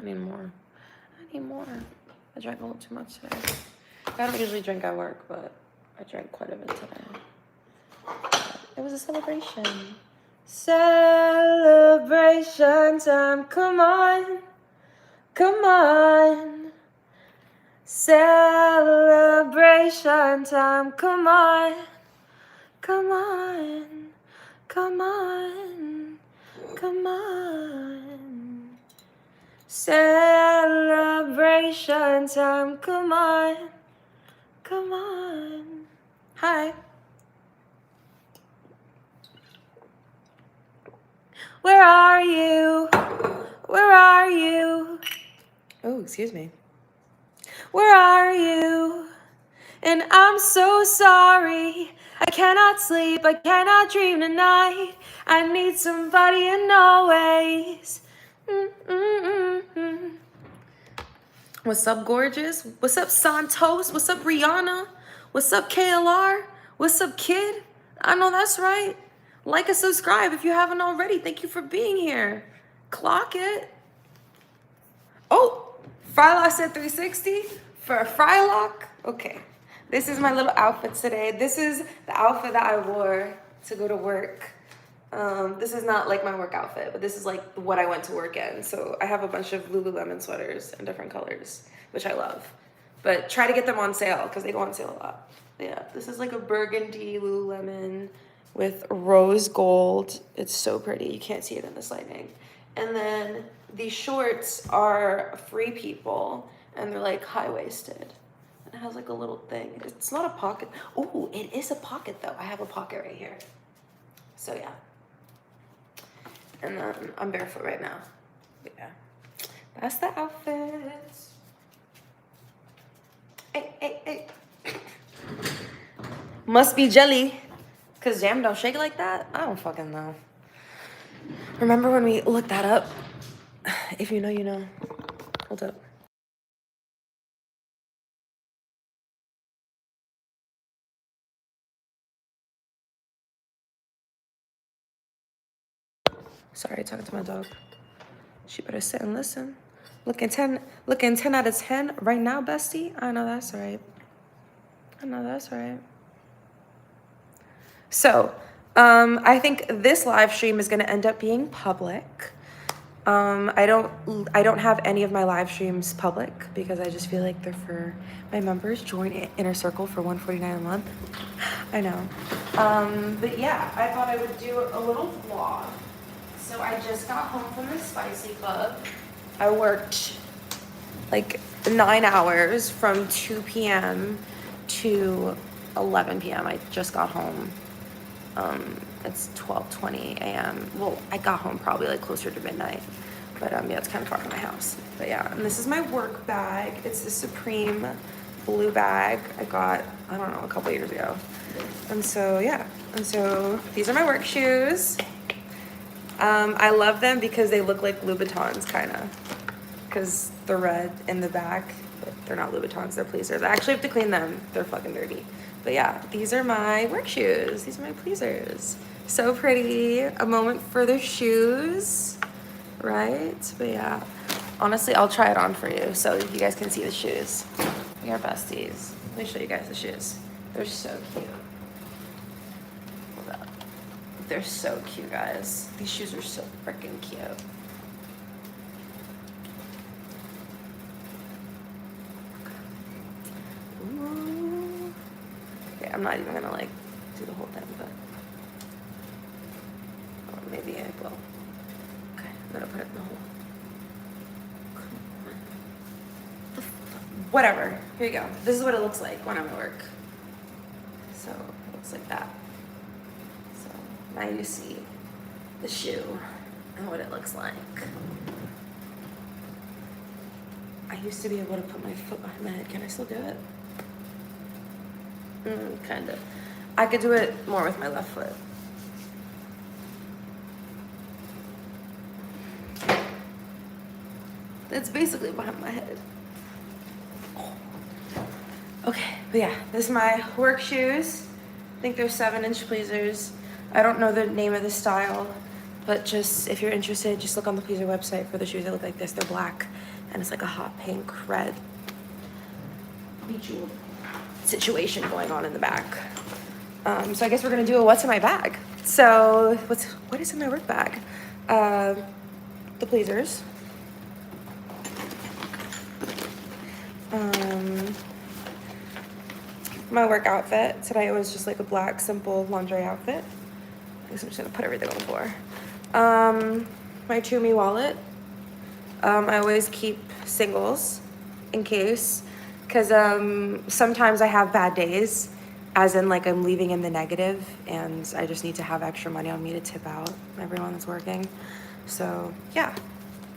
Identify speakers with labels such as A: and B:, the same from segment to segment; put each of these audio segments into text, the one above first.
A: I need more. I need more. I drank a little too much today. I don't usually drink at work, but I drank quite a bit today. It was a celebration. Celebration time, come on. Come on. Celebration time, come on. Come on. Come on. Come on. Celebration time, come on. Come on. Hi. Where are you? Where are you? Oh, excuse me. Where are you? And I'm so sorry. I cannot sleep. I cannot dream tonight. I need somebody in always. What's up, gorgeous? What's up, Santos? What's up, Rihanna? What's up, KLR? What's up, kid? I know that's right. Like and subscribe if you haven't already. Thank you for being here. Clock it. Oh, Frylock said 360 for a Frylock. Okay. This is my little outfit today. This is the outfit that I wore to go to work. This is not like my work outfit, but this is like what I went to work in. So I have a bunch of Lululemon sweaters in different colors, which I love. But try to get them on sale because they go on sale a lot. But yeah, this is like a burgundy Lululemon with rose gold. It's so pretty. You can't see it in this lighting. And then these shorts are Free People, and they're like high-waisted. It has like a little thing. It's not a pocket. Oh, it is a pocket though. I have a pocket right here. So yeah. And then I'm barefoot right now. But yeah. That's the outfit. Hey. Must be jelly. Cause jam don't shake like that? I don't fucking know. Remember when we looked that up? If you know, you know. Hold up. Sorry, talking to my dog. She better sit and listen. Looking 10 out of 10 right now, bestie. I know that's right. I know that's right. So, I think this live stream is gonna end up being public. I don't have any of my live streams public because I just feel like they're for my members. Join Inner Circle for $149 a month. I know. But yeah, I thought I would do a little vlog. So I just got home from the Spicy Club. I worked like 9 hours from 2 p.m. to 11 p.m. I just got home. It's 12:20 a.m. Well, I got home probably like closer to midnight, but yeah, it's kind of far from my house. But yeah, and this is my work bag. It's the Supreme blue bag I got, I don't know, a couple years ago. And so yeah, and so these are my work shoes. I love them because they look like Louboutins, kind of, because they're red in the back, but they're not Louboutins, they're pleasers. I actually have to clean them. They're fucking dirty. But yeah, these are my work shoes. These are my pleasers. So pretty. A moment for the shoes, right? But yeah, honestly, I'll try it on for you so you guys can see the shoes. We are besties. Let me show you guys the shoes. They're so cute. Hold up. They're so cute, guys. These shoes are so freaking cute. Ooh. Okay, I'm not even gonna like do the whole thing, but maybe I will. Okay, I'm gonna put it in the hole. Whatever. Here you go. This is what it looks like when I'm at work. So it looks like that. So now you see the shoe and what it looks like. I used to be able to put my foot behind my head. Can I still do it? Kind of. I could do it more with my left foot. It's basically behind my head. Okay, but yeah, this is my work shoes. I think they're 7-inch pleasers. I don't know the name of the style, but just if you're interested, just look on the Pleaser website for the shoes that look like this. They're black. and it's like a hot pink red bejeweled situation going on in the back. So I guess we're gonna do a what's in my bag. So what is in my work bag? The pleasers. My work outfit today was just like a black simple lingerie outfit. I guess I'm just gonna put everything on the floor. My Tumi wallet. I always keep singles in case, because sometimes I have bad days, as in like I'm leaving in the negative and I just need to have extra money on me to tip out everyone that's working. So yeah,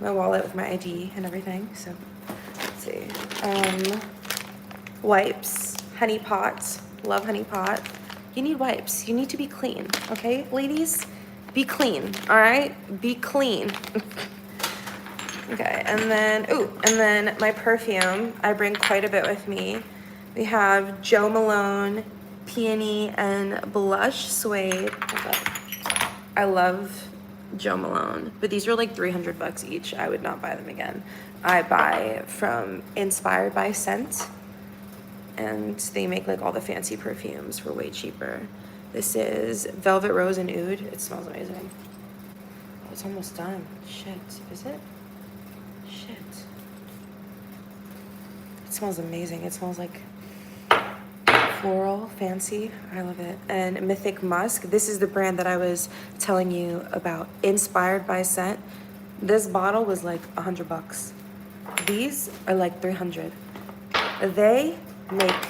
A: my wallet with my ID and everything. So let's see. Wipes, honey pot, love honey pot. You need wipes. You need to be clean, okay, ladies? Be clean, all right? Be clean. Okay, and then my perfume. I bring quite a bit with me. We have Jo Malone Peony and Blush Suede. I love Jo Malone, but these are like $300 each. I would not buy them again. I buy from Inspired by Scent, and they make like all the fancy perfumes for way cheaper. This is Velvet Rose and Oud. It smells amazing. Oh, it's almost done. Shit, is it? Shit. It smells amazing. It smells like floral, fancy. I love it. And Mythic Musk. This is the brand that I was telling you about. Inspired by Scent. This bottle was like $100. These are like 300. They make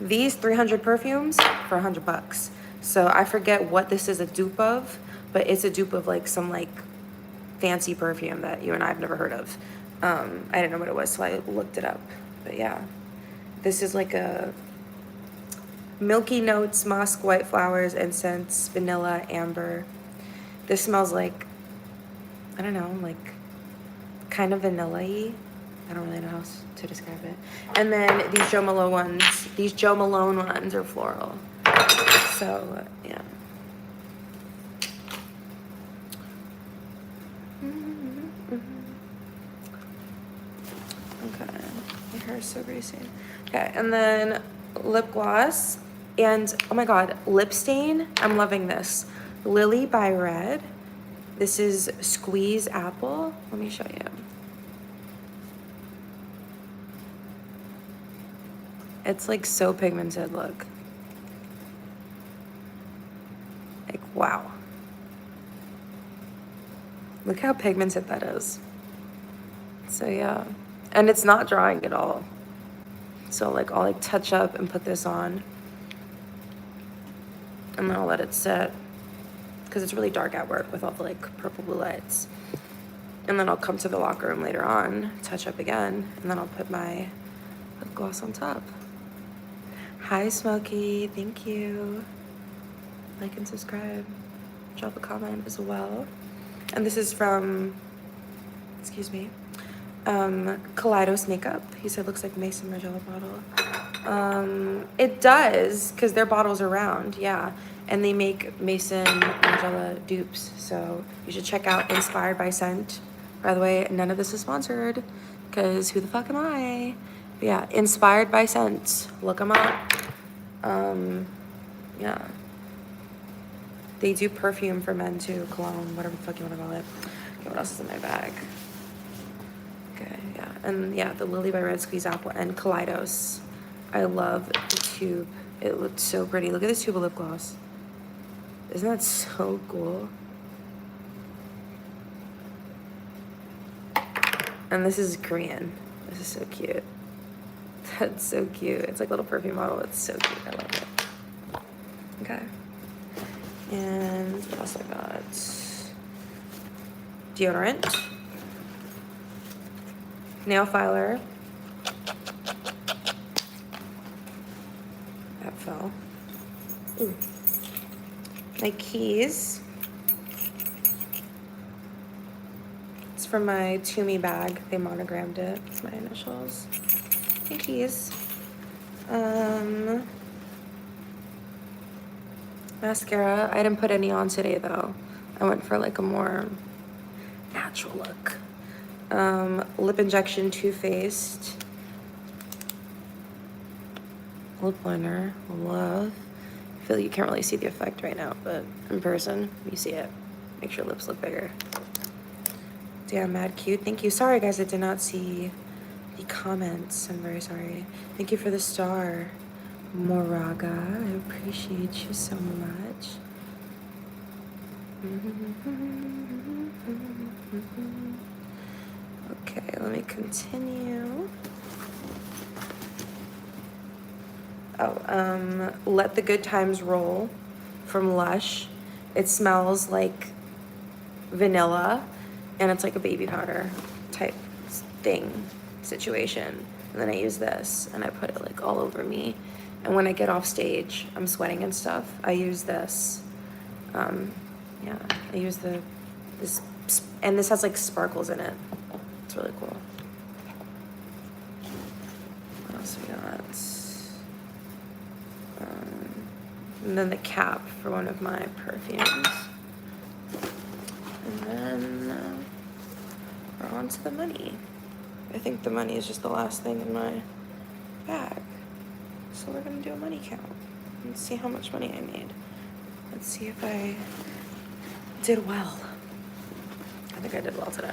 A: these 300 perfumes for $100. So I forget what this is a dupe of, but it's a dupe of like some like fancy perfume that you and I have never heard of. I didn't know what it was, so I looked it up. But yeah, this is like a milky notes, musk, white flowers, incense, vanilla, amber. This smells like, I don't know, like kind of vanilla-y. I don't really know how to describe it. And then these Jo Malone ones are floral. So yeah. Okay, my hair is so greasy. Okay, and then lip gloss, and oh my god, lip stain. I'm loving this. Lily by Red. This is Squeeze Apple. Let me show you. It's like so pigmented, look. Like, wow. Look how pigmented that is. So yeah, and it's not drying at all. So like I'll like touch up and put this on, and then I'll let it sit because it's really dark at work with all the like purple blue lights. And then I'll come to the locker room later on, touch up again, and then I'll put my lip gloss on top. Hi Smokey, thank you. Like and subscribe. Drop a comment as well. And this is from, excuse me, Kaleidos Makeup. He said looks like Mason Margiela bottle. It does, because their bottles are round, yeah. And they make Mason Margiela dupes. So you should check out Inspired by Scent. By the way, none of this is sponsored, because who the fuck am I? But yeah, Inspired by Scent. Look them up. Yeah. They do perfume for men too, cologne, whatever the fuck you want to call it. Okay, what else is in my bag? Okay, yeah. And yeah, the Lily by Red Squeeze Apple and Kaleidos. I love the tube. It looks so pretty. Look at this tube of lip gloss. Isn't that so cool? And this is Korean. This is so cute. That's so cute. It's like a little perfume bottle. It's so cute. I love it. Okay. And what else I got? Deodorant. Nail filer. That fell. Ooh. My keys. It's from my Tumi bag. They monogrammed it. It's my initials. My keys. Mascara. I didn't put any on today though. I went for like a more natural look. Lip Injection Too Faced lip liner. Love. I feel like you can't really see the effect right now, but in person, you see it. Makes your lips look bigger. Damn, mad cute. Thank you. Sorry, guys, I did not see the comments. I'm very sorry. Thank you for the star, Moraga. I appreciate you so much. Okay, let me continue. Oh, Let the Good Times Roll from Lush. It smells like vanilla, and it's like a baby powder type thing situation. And then I use this, and I put it like all over me. And when I get off stage, I'm sweating and stuff, I use this. Yeah, I use this, and this has like sparkles in it. It's really cool. What else we got? And then the cap for one of my perfumes. And then we're on to the money. I think the money is just the last thing in my bag. So we're gonna do a money count and see how much money I made. Let's see if I did well. I think I did well today.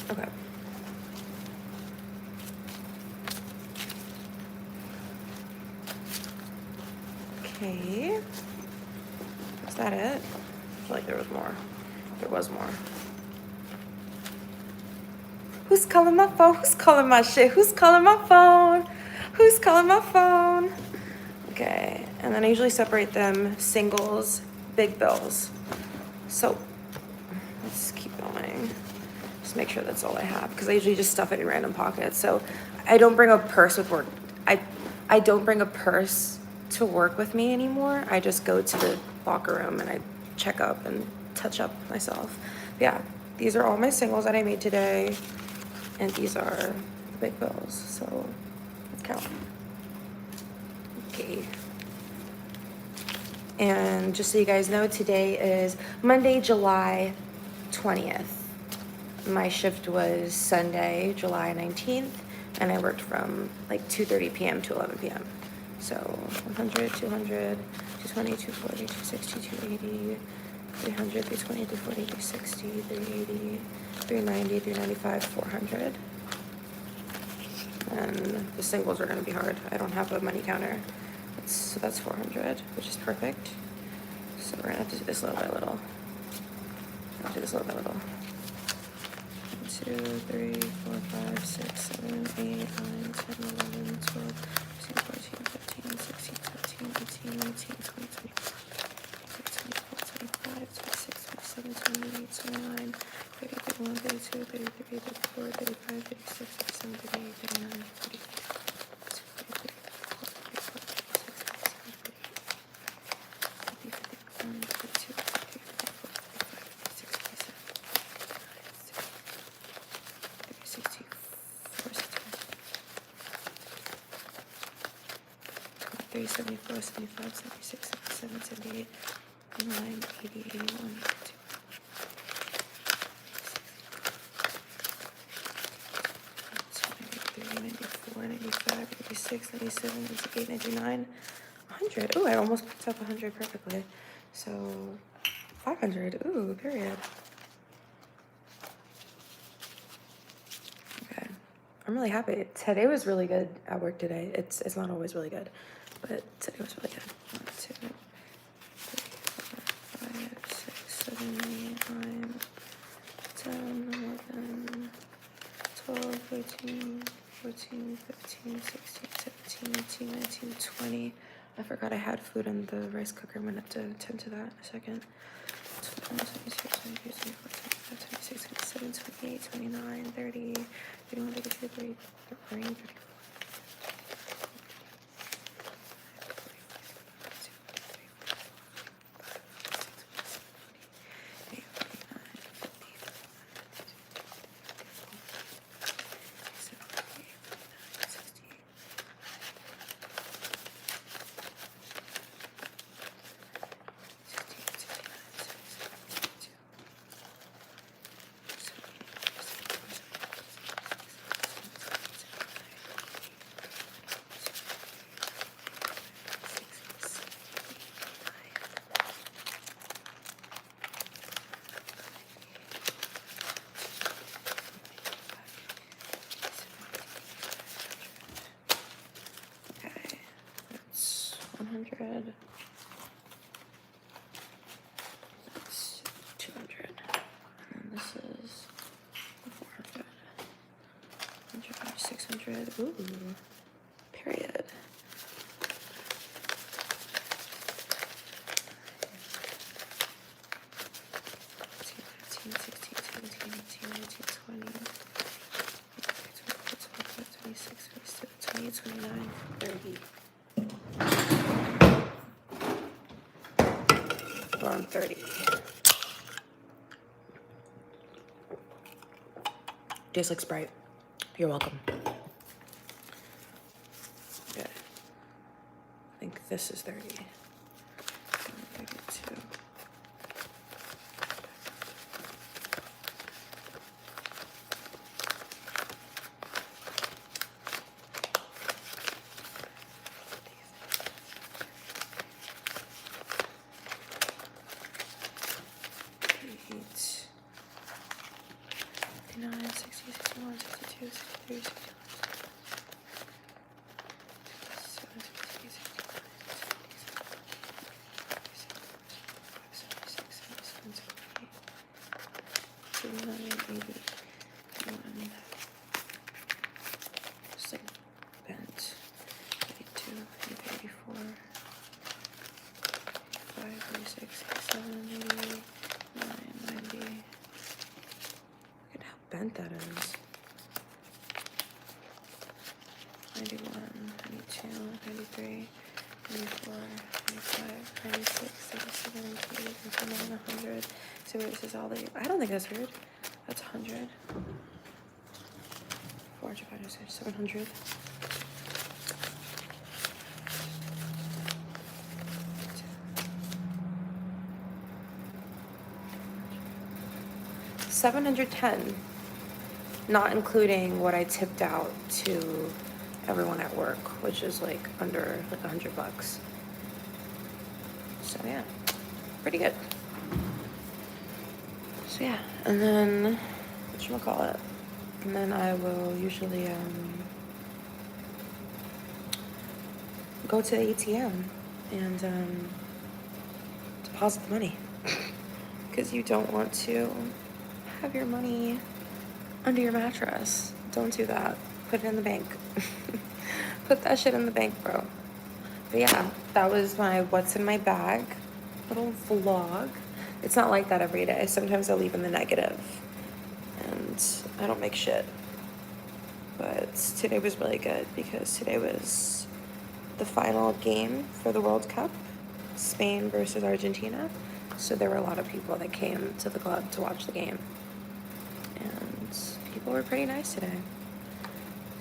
A: Okay. Okay. Is that it? I feel like there was more. There was more. Who's calling my phone? Who's calling my shit? Who's calling my phone? Who's calling my phone? Okay. And then I usually separate them singles, big bills. So let's keep going. Just make sure that's all I have, because I usually just stuff it in random pockets. So I don't bring a purse with work. I don't bring a purse to work with me anymore. I just go to the locker room and I check up and touch up myself. Yeah, these are all my singles that I made today, and these are the big bills. So let's count. Okay. And just so you guys know, today is Monday, July 20th. My shift was Sunday, July 19th, and I worked from like 2:30 p.m. to 11 p.m. So 100, 200, 220, 240, 260, 280, 300, 320, 340, 360, 380, 390, 395, 400. And the singles are going to be hard. I don't have a money counter. So that's 400, which is perfect. So we're going to have to do this little by little. I'll do this little by little. 1, 2, 3, 4, 5, 6, 7, 8, 9, 10, 11, 12, 13, 14, 15, 16, 17, 18, 19, 20, 21, 24, 25, 26, 27, 28, 29, 30, 31, 32, 33, 34, 35, 36, 37, 38, 39, 40. Thirty, 74, 75, 76, 77, 78, 79, 80, 81, 82. 94, 95, 96, 97, 98, 99, 100. Ooh, I almost picked up 100 perfectly. So 500. Ooh, period. Okay. I'm really happy. Today was really good at work today. It's not always really good, but today was really good. 1, 2, 3, 4, 5, 6, 7, 8, 9, 10, 11, 12, 13, 14, 15, 16, 17, 18, 19, 20. I forgot I had food in the rice cooker. I'm gonna have to attend to that in a second. 26, 27, 26, 27, 28, 29, 30, 31, 32, 33, 34. 100. That's 200. And this is 400. 600. Ooh. Period. 15, 16, 17, 18, 19, 20, 26, 27, 28, 29, 30. We're on 30. Tastes like Sprite. You're welcome. Okay. I think this is 30. 32. Bent that is. 91, 92, 93, 94, 95, 96, 97, 98, 99, 100. So this is all the. I don't think that's weird. That's 100. 400, 500, 700. $710, not including what I tipped out to everyone at work, which is like under like $100. So yeah, pretty good. So yeah, and then whatchamacallit, and then I will usually go to the ATM and deposit the money because you don't want to have your money under your mattress. Don't do that. Put it in the bank. Put that shit in the bank, bro. But yeah, that was my what's in my bag little vlog. It's not like that every day. Sometimes I leave in the negative and I don't make shit. But today was really good because today was the final game for the World Cup, Spain versus Argentina. So there were a lot of people that came to the club to watch the game. And people were pretty nice today.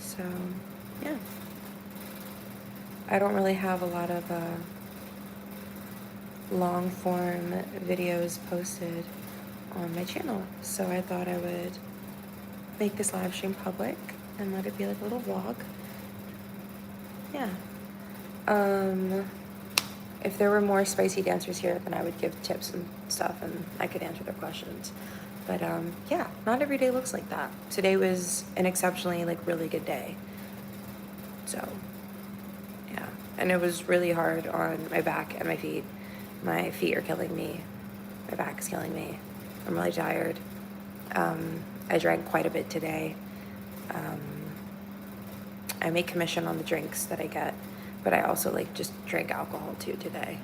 A: So, yeah. I don't really have a lot of long form videos posted on my channel. So I thought I would make this live stream public and let it be like a little vlog. Yeah. If there were more spicy dancers here, then I would give tips and stuff and I could answer their questions. But yeah, not every day looks like that. Today was an exceptionally like really good day. So yeah, and it was really hard on my back and my feet. My feet are killing me. My back is killing me. I'm really tired. I drank quite a bit today. I make commission on the drinks that I get, but I also like just drank alcohol too today.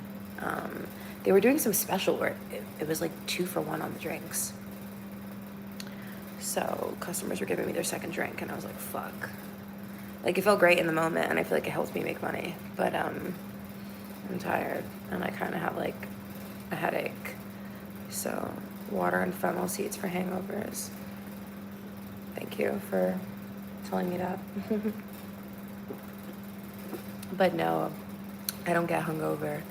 A: They were doing some special where it was like 2 for 1 on the drinks. So customers were giving me their second drink and I was like, fuck. Like it felt great in the moment and I feel like it helps me make money, but I'm tired and I kind of have like a headache. So water and fennel seeds for hangovers. Thank you for telling me that. But no, I don't get hungover.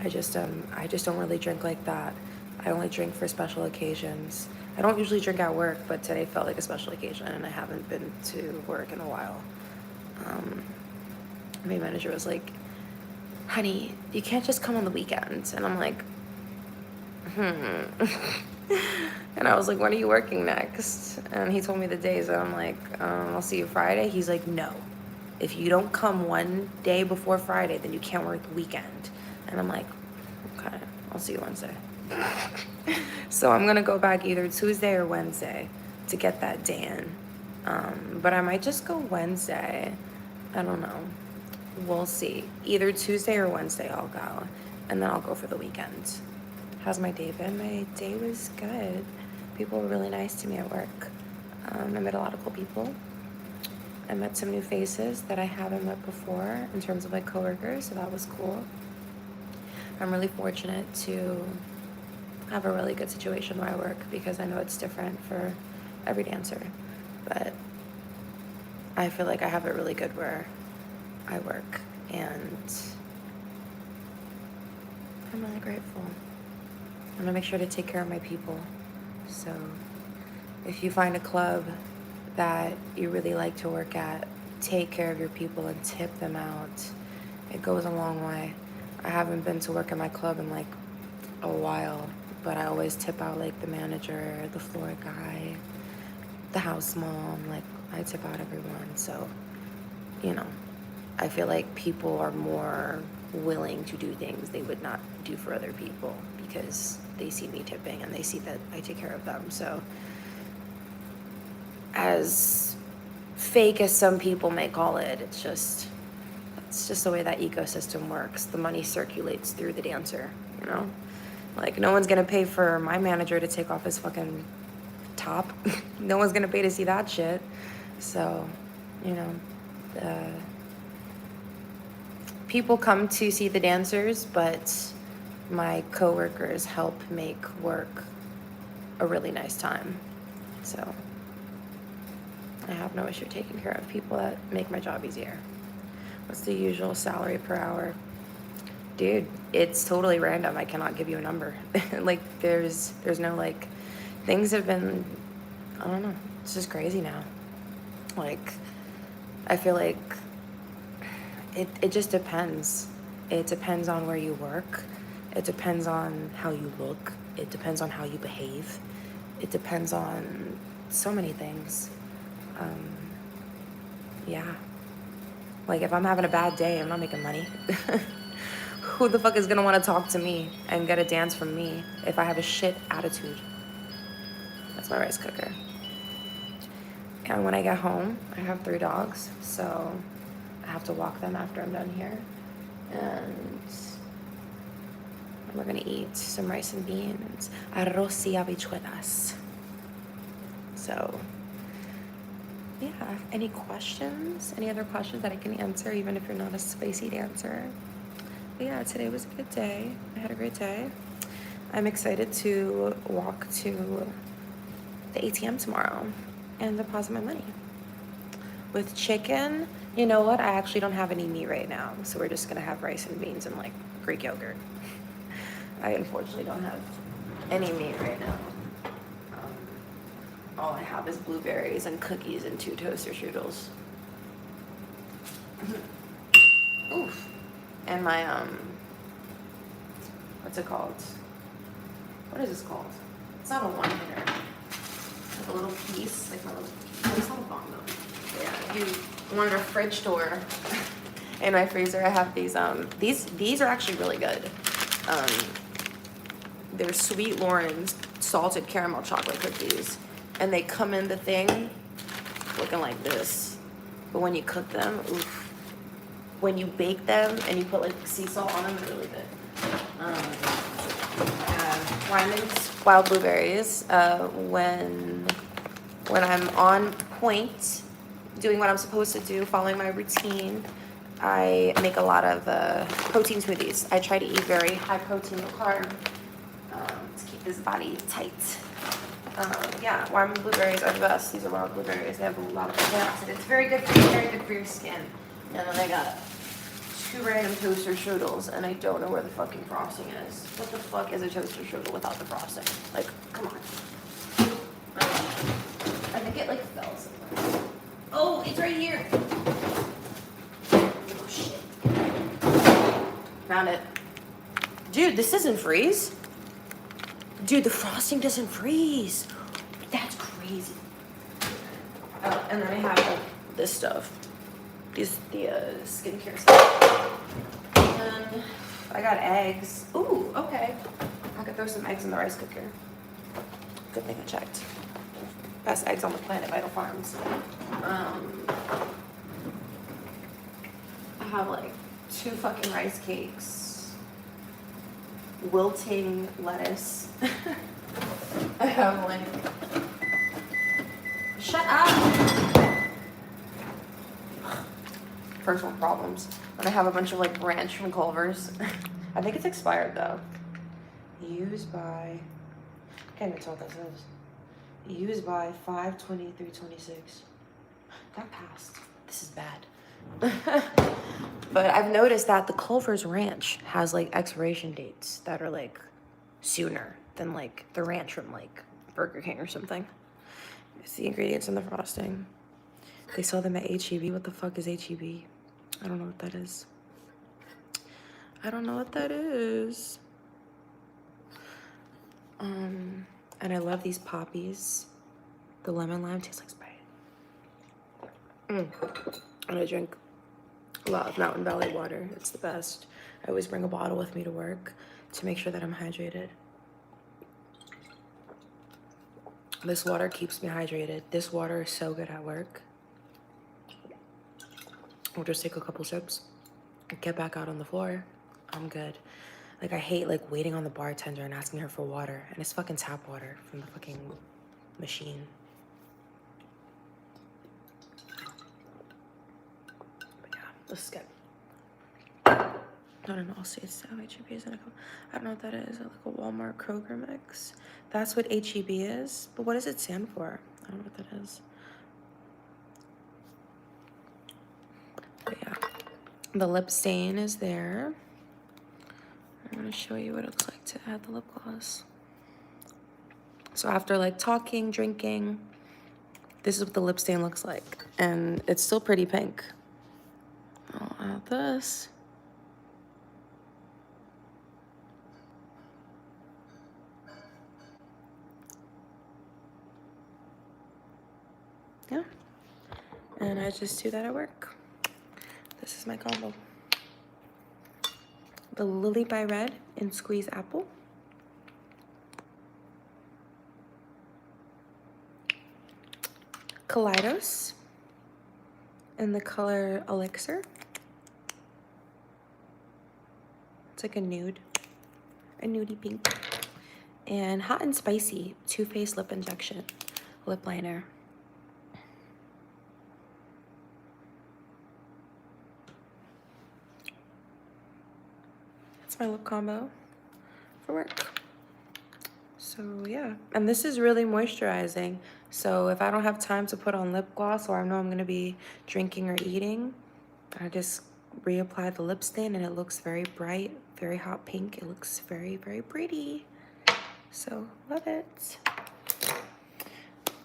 A: I just don't really drink like that. I only drink for special occasions. I don't usually drink at work, but today felt like a special occasion and I haven't been to work in a while. My manager was like, honey, you can't just come on the weekends. And I'm like, And I was like, when are you working next? And he told me the days and I'm like, I'll see you Friday. He's like, no, if you don't come one day before Friday, then you can't work the weekend. And I'm like, okay, I'll see you Wednesday. So I'm gonna go back either Tuesday or Wednesday to get that Dan. But I might just go Wednesday. I don't know. We'll see. Either Tuesday or Wednesday I'll go. And then I'll go for the weekend. How's my day been? My day was good. People were really nice to me at work. I met a lot of cool people. I met some new faces that I haven't met before in terms of like coworkers, so that was cool. I'm really fortunate to have a really good situation where I work because I know it's different for every dancer. But I feel like I have it really good where I work, and I'm really grateful. I'm gonna make sure to take care of my people. So if you find a club that you really like to work at, take care of your people and tip them out. It goes a long way. I haven't been to work at my club in like a while, but I always tip out like the manager, the floor guy, the house mom, like I tip out everyone. So, you know, I feel like people are more willing to do things they would not do for other people because they see me tipping and they see that I take care of them. So as fake as some people may call it, it's just the way that ecosystem works. The money circulates through the dancer, you know? Like, no one's gonna pay for my manager to take off his fucking top. No one's gonna pay to see that shit. So, you know, people come to see the dancers, but my coworkers help make work a really nice time. So I have no issue taking care of people that make my job easier. What's the usual salary per hour? Dude, it's totally random. I cannot give you a number. Like, there's no, like, things have been, I don't know, it's just crazy now. Like, I feel like it just depends. It depends on where you work. It depends on how you look. It depends on how you behave. It depends on so many things. Yeah. Like, if I'm having a bad day, I'm not making money. Who the fuck is gonna want to talk to me and get a dance from me if I have a shit attitude? That's my rice cooker. And when I get home, I have 3 dogs, so I have to walk them after I'm done here. And we're gonna eat some rice and beans. Arroz y habichuelas. So, yeah, any questions? Any other questions that I can answer, even if you're not a spicy dancer? But yeah, today was a good day. I had a great day. I'm excited to walk to the ATM tomorrow and deposit my money. With chicken, you know what? I actually don't have any meat right now, so we're just gonna have rice and beans and like Greek yogurt. I unfortunately don't have any meat right now. All I have is blueberries and cookies and 2 toaster strudels. Oof. And my, what's it called? What is this called? It's not a one-hitter. Like a little piece, like my little, it's not a bongo. Yeah, if you wanted a fridge tour, in my freezer I have these are actually really good. They're Sweet Lauren's salted caramel chocolate cookies. And they come in the thing looking like this. But when you cook them, oof. When you bake them and you put like sea salt on them, they're really good. I have Wyman's wild blueberries. When I'm on point, doing what I'm supposed to do, following my routine, I make a lot of protein smoothies. I try to eat very high protein, low carb, to keep this body tight. Yeah, Wyman blueberries are the best. These are wild blueberries. They have a lot of antioxidants. Very good for you, very good for your skin. And then I got 2 random toaster strudels, and I don't know where the fucking frosting is. What the fuck is a toaster strudel without the frosting? Like, come on. I think it like fell somewhere. Oh, it's right here. Oh shit. Found it. Dude, this doesn't freeze. Dude, the frosting doesn't freeze. That's crazy. Oh, and then I have like, this stuff. The skincare stuff. And I got eggs. Ooh, okay. I could throw some eggs in the rice cooker. Good thing I checked. Best eggs on the planet, Vital Farms. I have like 2 fucking rice cakes, wilting lettuce. I have like, shut up. First world problems. And I have a bunch of like ranch from Culver's. I think it's expired though. Used by, I can't even tell what this is. Used by 5/23/26. That passed. This is bad. But I've noticed that the Culver's ranch has like expiration dates that are like sooner than like the ranch from like Burger King or something. It's the ingredients in the frosting. They sell them at HEB. What the fuck is HEB? I don't know what that is. I don't know what that is. And I love these poppies. The lemon lime tastes like Sprite. And I drink a lot of Mountain Valley water. It's the best. I always bring a bottle with me to work to make sure that I'm hydrated. This water keeps me hydrated. This water is so good at work. We'll just take a couple sips, get back out on the floor. I'm good. Like, I hate like waiting on the bartender and asking her for water, and it's fucking tap water from the fucking machine. But yeah, let's get. I don't know. I'll say it's how HEB is. I don't know what that is. Like a Walmart Kroger mix. That's what HEB is. But what does it stand for? I don't know what that is. But yeah, the lip stain is there. I'm gonna show you what it looks like to add the lip gloss. So after like talking, drinking, this is what the lip stain looks like. And it's still pretty pink. I'll add this. Yeah. And I just do that at work. This is my combo. The Lily by Red in Squeeze Apple. Kaleidos in the color Elixir. It's like a nude, a nudie pink. And Hot and Spicy Too Faced Lip Injection lip liner. That's my lip combo for work. So yeah, and this is really moisturizing. So if I don't have time to put on lip gloss, or I know I'm gonna be drinking or eating, I just reapply the lip stain, and it looks very bright, very hot pink. It looks very, very pretty. So love it.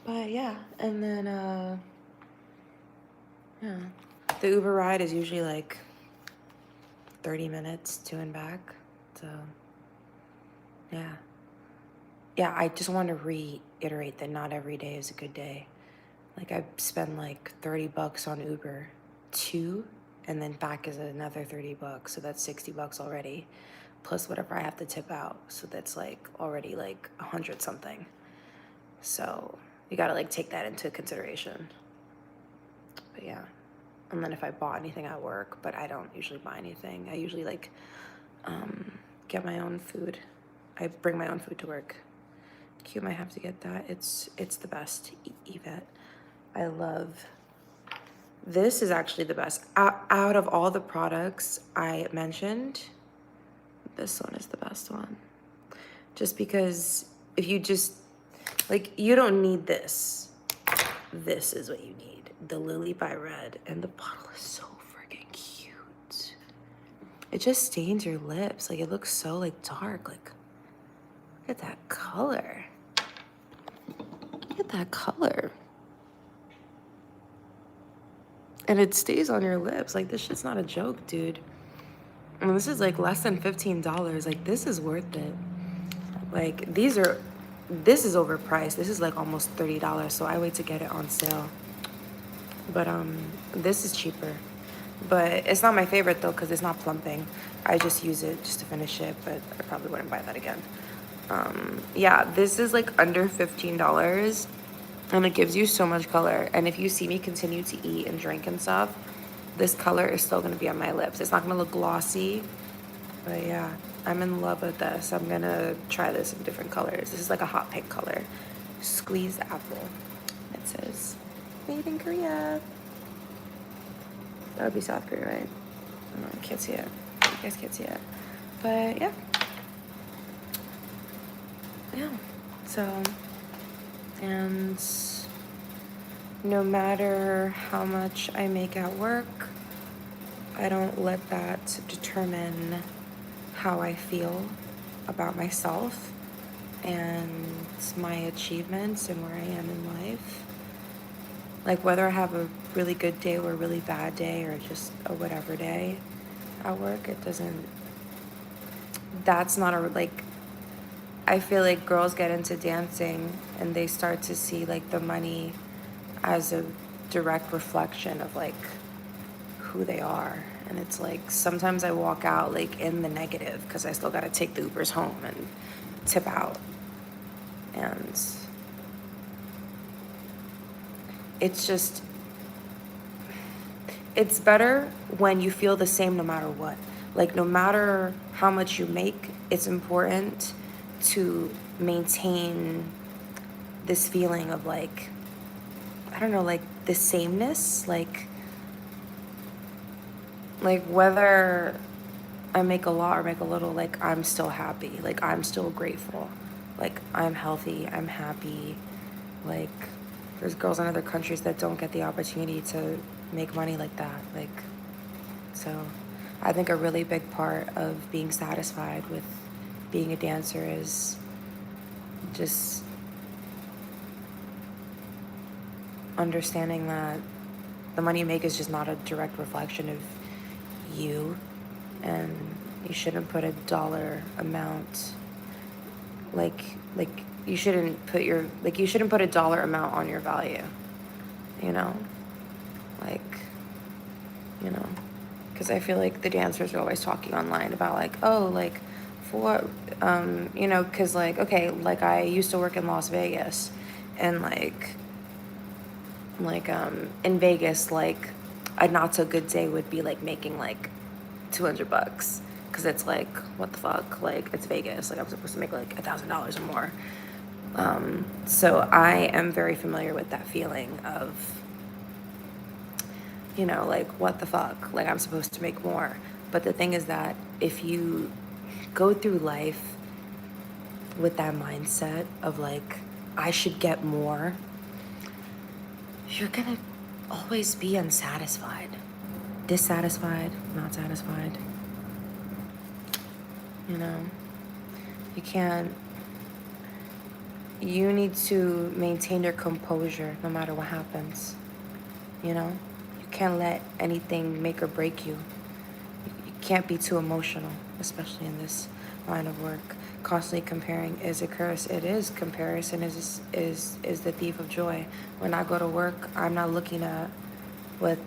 A: But yeah, and then yeah, the Uber ride is usually like 30 minutes to and back. So yeah. Yeah, I just want to reiterate that not every day is a good day. Like, I spend like $30 on Uber to, and then back is another $30. So that's $60 already, plus whatever I have to tip out. So that's like already like 100 something. So you gotta like take that into consideration. But yeah, and then if I bought anything at work, but I don't usually buy anything. I usually like get my own food. I bring my own food to work. Q might have to get that. It's the best. Yvette, I love. This is actually the best out of all the products I mentioned. This one is the best one. Just because if you just like, you don't need this. This is what you need. The Lily by Red, and the bottle is so freaking cute. It just stains your lips. Like, it looks so like dark. Like, look at that color. Look at that color. And it stays on your lips. Like, this shit's not a joke, dude. And this is like less than $15. Like, this is worth it. Like, this is overpriced. This is like almost $30. So I wait to get it on sale. But this is cheaper. But it's not my favorite though, because it's not plumping. I just use it just to finish it, but I probably wouldn't buy that again. Yeah, this is like under $15 and it gives you so much color. And if you see me continue to eat and drink and stuff, this color is still gonna be on my lips. It's not gonna look glossy, but yeah, I'm in love with this. I'm gonna try this in different colors. This is like a hot pink color. Squeezed apple. It says, made in Korea. That would be South Korea, right? No, I can't see it. You guys can't see it. But yeah. Yeah. So, and no matter how much I make at work, I don't let that determine how I feel about myself and my achievements and where I am in life. Like whether I have a really good day or a really bad day or just a whatever day at work, it doesn't, that's not a, like, I feel like girls get into dancing and they start to see like the money as a direct reflection of like who they are. And it's like sometimes I walk out like in the negative because I still got to take the Ubers home and tip out. And it's just, it's better when you feel the same no matter what. Like no matter how much you make, it's important to maintain this feeling of like, I don't know, like the sameness, like whether I make a lot or make a little, like I'm still happy, like I'm still grateful, like I'm healthy, I'm happy. Like there's girls in other countries that don't get the opportunity to make money like that. Like, so I think a really big part of being satisfied with being a dancer is just understanding that the money you make is just not a direct reflection of you, and you shouldn't put a dollar amount, like you shouldn't put your, like you shouldn't put a dollar amount on your value, you know, like, you know, because I feel like the dancers are always talking online about like, oh, like for you know, because like, okay, like I used to work in Las Vegas, and like in Vegas, like a not so good day would be like making like $200, because it's like, what the fuck, like it's Vegas, like I'm supposed to make like $1,000 or more. So I am very familiar with that feeling of, you know, like what the fuck, like I'm supposed to make more. But the thing is that if you go through life with that mindset of like I should get more, you're gonna always be unsatisfied, dissatisfied, not satisfied. You know, you can't, you need to maintain your composure no matter what happens. You know, you can't let anything make or break you. You can't be too emotional, especially in this line of work. Constantly comparing is a curse. It is. Comparison is the thief of joy. When I go to work, I'm not looking at what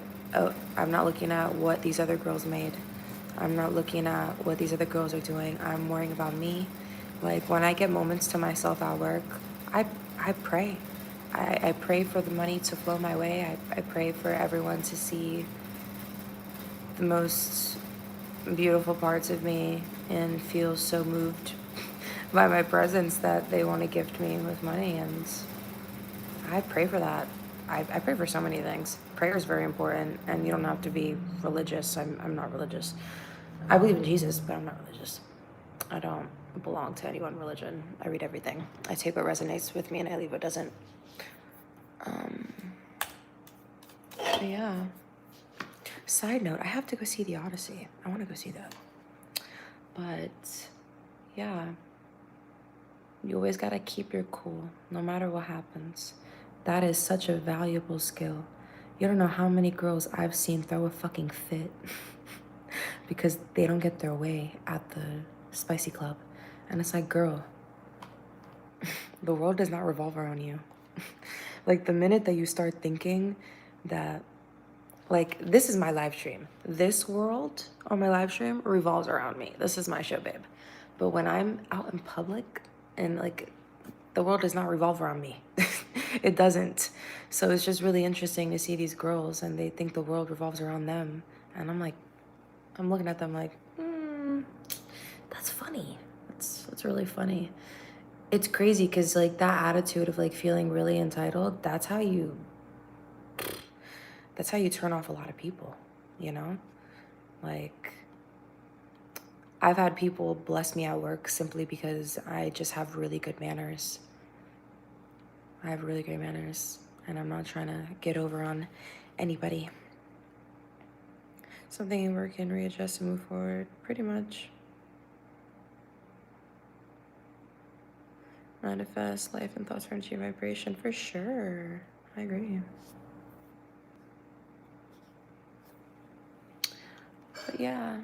A: I'm not looking at what these other girls made. I'm not looking at what these other girls are doing. I'm worrying about me. Like when I get moments to myself at work, I pray. I pray for the money to flow my way. I pray for everyone to see the most beautiful parts of me and feel so moved by my presence that they want to gift me with money. And I pray for that. I pray for so many things. Prayer is very important, and you don't have to be religious. I'm not religious. I believe in Jesus, but I'm not religious. I don't belong to any one religion. I read everything. I take what resonates with me and I leave what doesn't. But yeah. Side note, I have to go see The Odyssey. I want to go see that. But yeah, you always got to keep your cool no matter what happens. That is such a valuable skill. You don't know how many girls I've seen throw a fucking fit because they don't get their way at the spicy club. And it's like, girl, the world does not revolve around you. Like the minute that you start thinking that Like, this is my live stream. This world on my live stream revolves around me. This is my show, babe. But when I'm out in public and like, the world does not revolve around me. It doesn't. So it's just really interesting to see these girls and they think the world revolves around them. And I'm like, I'm looking at them like, that's funny. That's really funny. It's crazy because like that attitude of like feeling really entitled, that's how you turn off a lot of people, you know? Like, I've had people bless me at work simply because I just have really good manners. I have really great manners, and I'm not trying to get over on anybody. Something in work can readjust and move forward, pretty much. Manifest life and thoughts, energy, vibration, for sure. I agree. But yeah,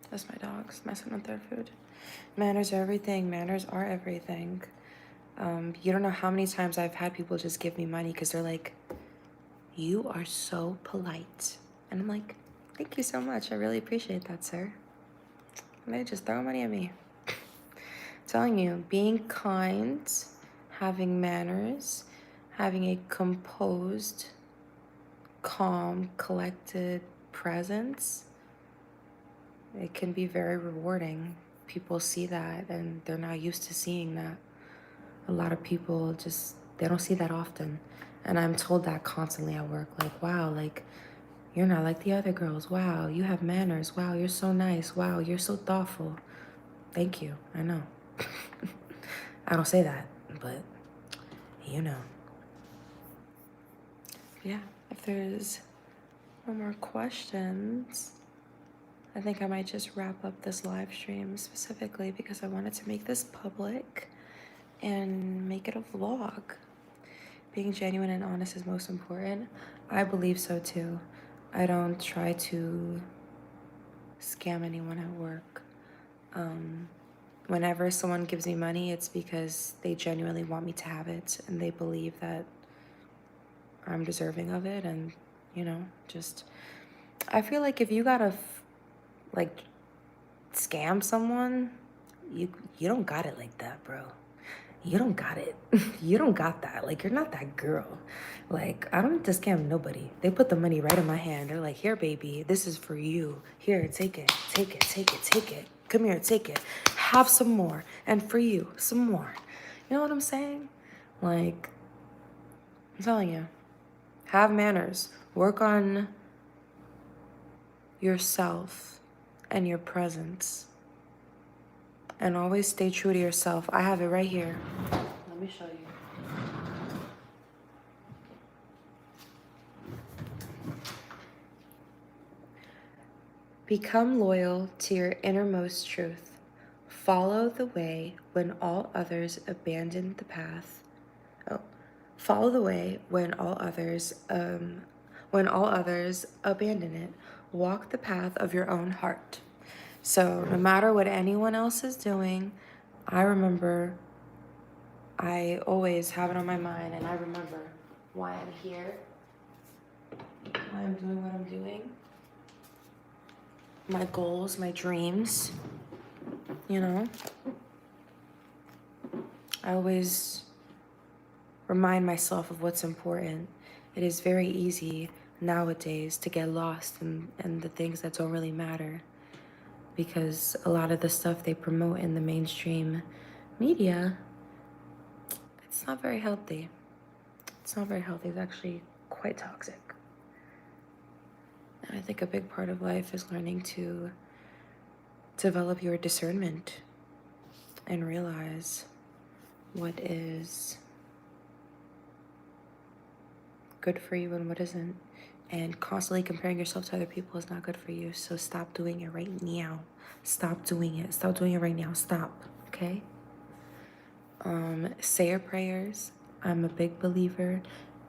A: that's my dogs messing with their food. Manners are everything. Manners are everything. You don't know how many times I've had people just give me money because they're like, you are so polite. And I'm like, thank you so much. I really appreciate that, sir. And they just throw money at me. Telling you, being kind, having manners, having a composed, calm, collected presence, it can be very rewarding. People see that and they're not used to seeing that. A lot of people just, they don't see that often. And I'm told that constantly at work, like, wow, like, you're not like the other girls. Wow, you have manners. Wow, you're so nice. Wow, you're so thoughtful. Thank you. I know. I don't say that, but you know. Yeah, if there's no more questions, I think I might just wrap up this live stream specifically because I wanted to make this public and make it a vlog. Being genuine and honest is most important. I believe so too. I don't try to scam anyone at work. Whenever someone gives me money, it's because they genuinely want me to have it and they believe that I'm deserving of it. And, you know, just, I feel like if you gotta like scam someone, you don't got it like that, bro. You don't got it. You don't got that. Like, you're not that girl. Like, I don't need to scam nobody. They put the money right in my hand. They're like, here, baby, this is for you. Here, take it, take it, take it, take it. Come here, take it. Have some more. And for you, some more. You know what I'm saying? Like, I'm telling you, have manners. Work on yourself and your presence. And always stay true to yourself. I have it right here. Let me show you. Become loyal to your innermost truth. Follow the way when all others abandon the path. Follow the way when all others abandon it. Walk the path of your own heart. So no matter what anyone else is doing, I always have it on my mind, and I remember why I'm here, why I'm doing what I'm doing, my goals, my dreams, you know. I always remind myself of what's important. It is very easy nowadays to get lost in the things that don't really matter, because a lot of the stuff they promote in the mainstream media, it's not very healthy. It's not very healthy. It's actually quite toxic. And I think a big part of life is learning to develop your discernment and realize what is good for you and what isn't. And constantly comparing yourself to other people is not good for you. So stop doing it right now. Stop doing it. Stop doing it right now. Stop. Okay? Say your prayers. I'm a big believer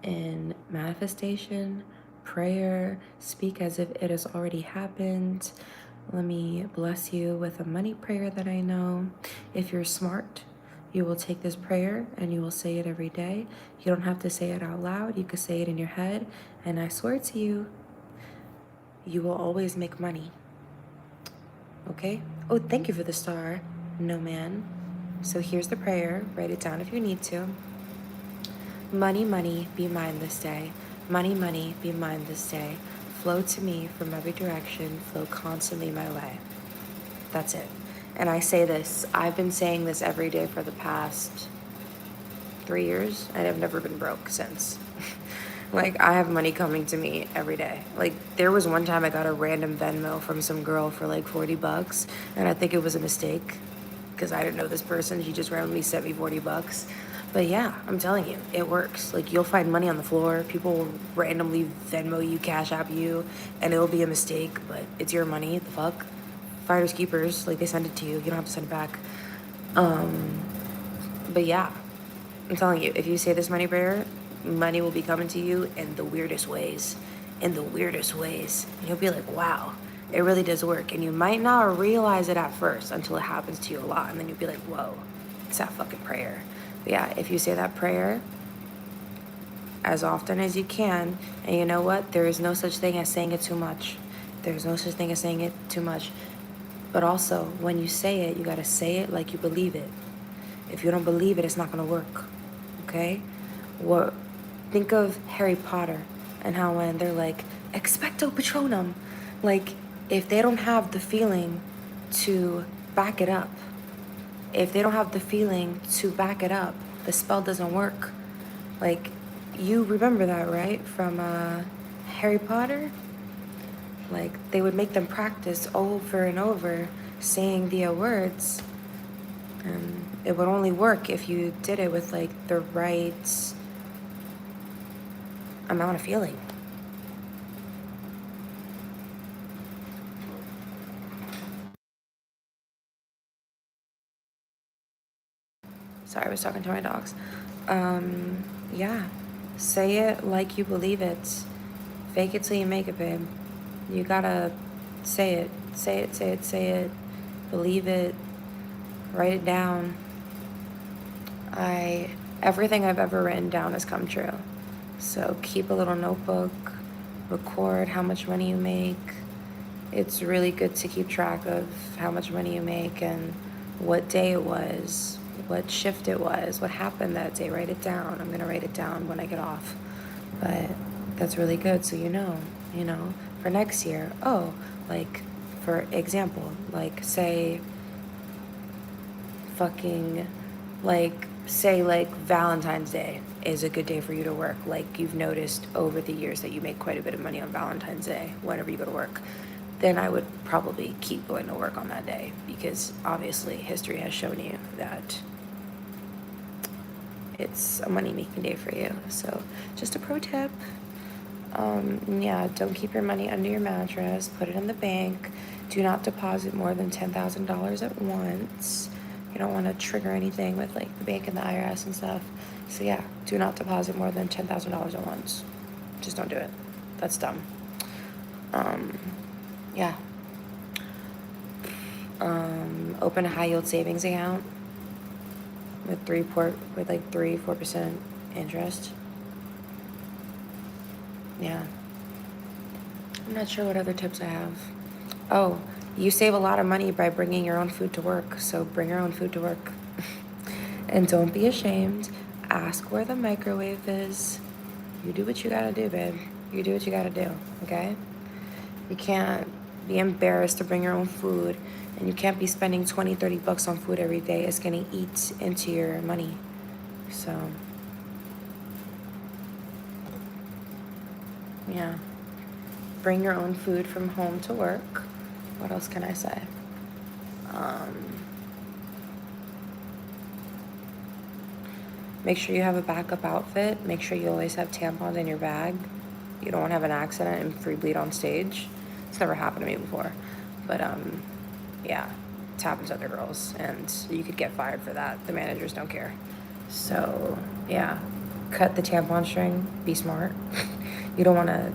A: in manifestation, prayer, speak as if it has already happened. Let me bless you with a money prayer that I know. If you're smart, You will take this prayer and you will say it every day. You don't have to say it out loud. You could say it in your head. And I swear to you, you will always make money. Okay? Oh, thank you for the star. No, man. So here's the prayer. Write it down if you need to. Money, money, be mine this day. Money, money, be mine this day. Flow to me from every direction. Flow constantly my way. That's it. And I say this, I've been saying this every day for the past 3 years, and I've never been broke since. Like, I have money coming to me every day. Like, there was one time I got a random Venmo from some girl for like $40, and I think it was a mistake because I didn't know this person. She just randomly sent me $40. But yeah, I'm telling you, it works. Like, you'll find money on the floor. People will randomly Venmo you, Cash App you, and it'll be a mistake, but it's your money. The fuck? Finders keepers. Like, they send it to you. You don't have to send it back. But yeah, I'm telling you, if you say this money prayer, money will be coming to you in the weirdest ways. In the weirdest ways. And you'll be like, wow, it really does work. And you might not realize it at first until it happens to you a lot. And then you'll be like, whoa, it's that fucking prayer. But yeah, if you say that prayer as often as you can, and you know what? There is no such thing as saying it too much. There's no such thing as saying it too much. But also, when you say it, you gotta say it like you believe it. If you don't believe it, it's not gonna work. Okay? Think of Harry Potter and how when they're like, expecto patronum, like, if they don't have the feeling to back it up, the spell doesn't work. Like, you remember that, right? From Harry Potter? Like, they would make them practice over and over saying the words. And it would only work if you did it with, like, the right amount of feeling. Sorry, I was talking to my dogs. Yeah. Say it like you believe it. Fake it till you make it, babe. You gotta say it. Say it, say it, say it. Believe it. Write it down. Everything I've ever written down has come true. So keep a little notebook. Record how much money you make. It's really good to keep track of how much money you make and what day it was, what shift it was, what happened that day. Write it down. I'm gonna write it down when I get off. But that's really good, so you know, for next year. Oh, like, for example, like, say Valentine's Day is a good day for you to work. Like, you've noticed over the years that you make quite a bit of money on Valentine's Day whenever you go to work. Then I would probably keep going to work on that day because obviously history has shown you that it's a money-making day for you. So just a pro tip. Yeah, don't keep your money under your mattress. Put it in the bank. Do not deposit more than $10,000 at once. You don't want to trigger anything with, like, the bank and the IRS and stuff. So yeah, do not deposit more than $10,000 at once. Just don't do it. That's dumb. Yeah. Open a high yield savings account with 3-4% interest. Yeah. I'm not sure what other tips I have. Oh, you save a lot of money by bringing your own food to work. So bring your own food to work. And don't be ashamed. Ask where the microwave is. You do what you gotta do, babe. You do what you gotta do, okay? You can't be embarrassed to bring your own food, and you can't be spending $20-$30 on food every day. It's gonna eat into your money. So yeah, bring your own food from home to work. What else can I say? Make sure you have a backup outfit. Make sure you always have tampons in your bag. You don't want to have an accident and free bleed on stage. It's never happened to me before, but yeah, it's happened to other girls, and you could get fired for that. The managers don't care. So yeah, cut the tampon string. Be smart. You don't want a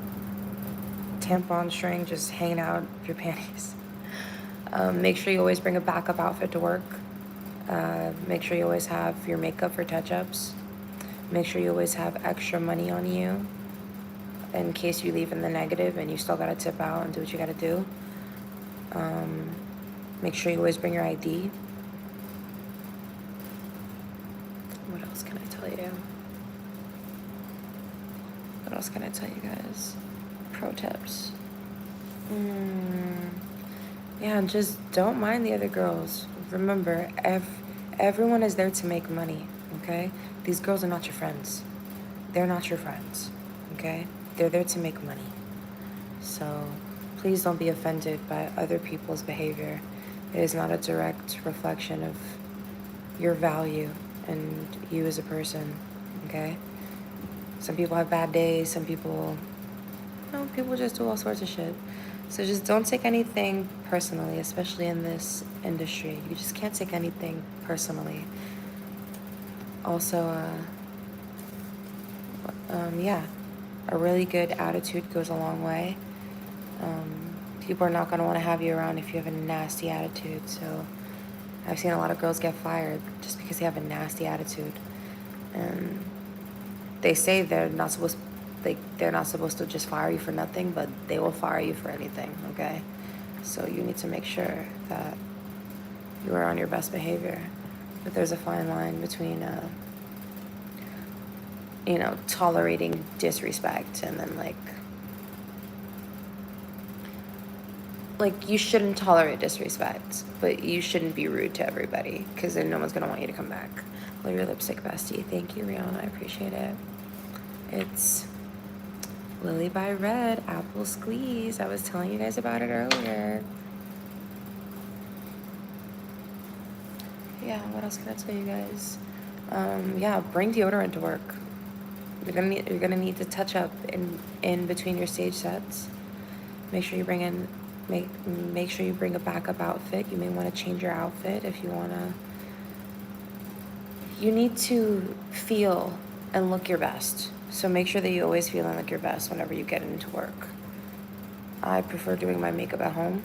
A: tampon string just hanging out of your panties. Make sure you always bring a backup outfit to work. Make sure you always have your makeup for touch-ups. Make sure you always have extra money on you in case you leave in the negative and you still gotta tip out and do what you gotta do. Make sure you always bring your ID. What else can I tell you? What else can I tell you guys? Pro tips. Yeah, and just don't mind the other girls. Remember, everyone is there to make money, okay? These girls are not your friends. They're not your friends, okay? They're there to make money. So please don't be offended by other people's behavior. It is not a direct reflection of your value and you as a person, okay? Some people have bad days, some people, people just do all sorts of shit. So just don't take anything personally, especially in this industry. You just can't take anything personally. Also, yeah, a really good attitude goes a long way. People are not going to want to have you around if you have a nasty attitude. So I've seen a lot of girls get fired just because they have a nasty attitude. And they say they're not supposed to just fire you for nothing, but they will fire you for anything, okay? So you need to make sure that you are on your best behavior. But there's a fine line between tolerating disrespect and then like you shouldn't tolerate disrespect, but you shouldn't be rude to everybody because then no one's gonna want you to come back. Love your lipstick, bestie. Thank you, Rihanna. I appreciate it. It's Lily by Red Apple Squeeze. I was telling you guys about it earlier. Yeah, what else can I tell you guys? Yeah, bring deodorant to work. You're gonna need to touch up in between your stage sets. Make sure you bring a backup outfit. You may want to change your outfit if you wanna. You need to feel and look your best. So make sure that you always feel and look your best whenever you get into work. I prefer doing my makeup at home.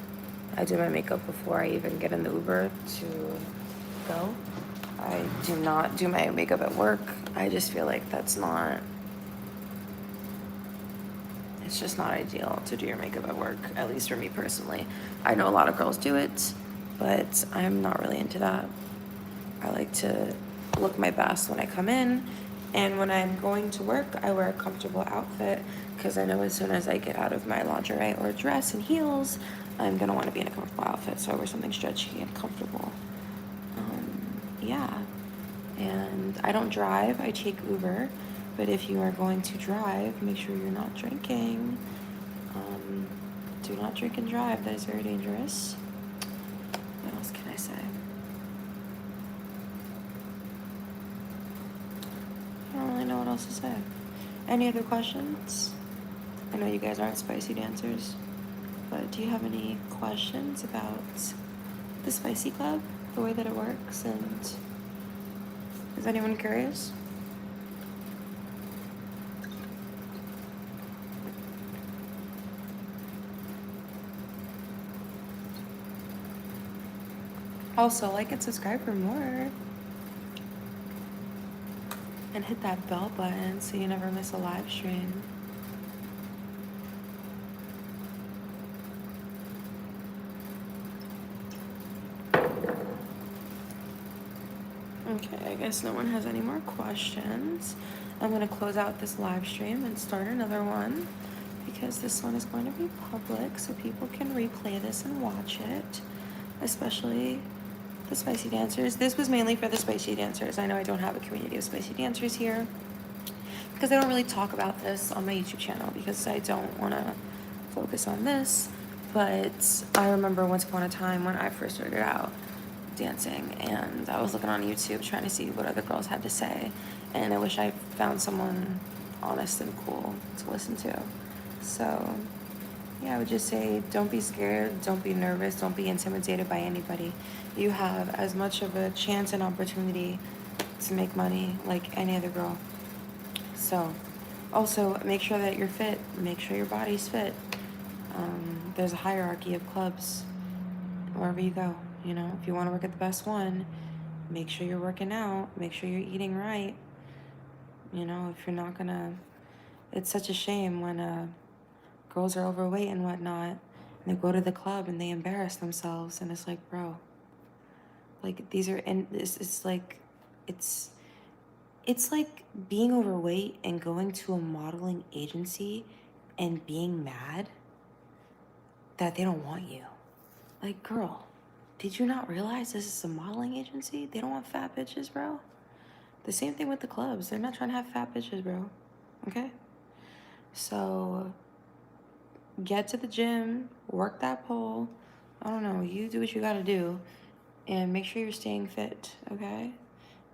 A: I do my makeup before I even get in the Uber to go. I do not do my makeup at work. I just feel like it's just not ideal to do your makeup at work, at least for me personally. I know a lot of girls do it, but I'm not really into that. I like to look my best when I come in, and when I'm going to work, I wear a comfortable outfit because I know as soon as I get out of my lingerie or dress and heels, I'm gonna want to be in a comfortable outfit, so I wear something stretchy and comfortable. Yeah, and I don't drive, I take Uber, but if you are going to drive, make sure you're not drinking. Do not drink and drive, that is very dangerous. What else can I say? I don't really know what else to say. Any other questions? I know you guys aren't spicy dancers, but do you have any questions about the Spicy Club, the way that it works, and is anyone curious? Also, like and subscribe for more. And hit that bell button so you never miss a live stream. Okay, I guess no one has any more questions. I'm going to close out this live stream and start another one because this one is going to be public so people can replay this and watch it, especially the spicy dancers. This was mainly for the spicy dancers. I know I don't have a community of spicy dancers here because I don't really talk about this on my YouTube channel because I don't want to focus on this. But I remember once upon a time when I first started out dancing and I was looking on YouTube trying to see what other girls had to say, and I wish I found someone honest and cool to listen to. So yeah, I would just say don't be scared, don't be nervous, don't be intimidated by anybody. You have as much of a chance and opportunity to make money like any other girl. So also make sure that you're fit, make sure your body's fit. There's a hierarchy of clubs wherever you go. If you want to work at the best one, make sure you're working out, make sure you're eating right. You know, if you're not gonna, it's such a shame when girls are overweight and whatnot, and they go to the club and they embarrass themselves, and it's like, bro, like these are, and it's like, it's, it's like being overweight and going to a modeling agency and being mad that they don't want you. Like, girl, did you not realize this is a modeling agency? They don't want fat bitches, bro. The same thing with the clubs. They're not trying to have fat bitches, bro. Okay? So get to the gym, work that pole. I don't know, you do what you gotta do and make sure you're staying fit, okay?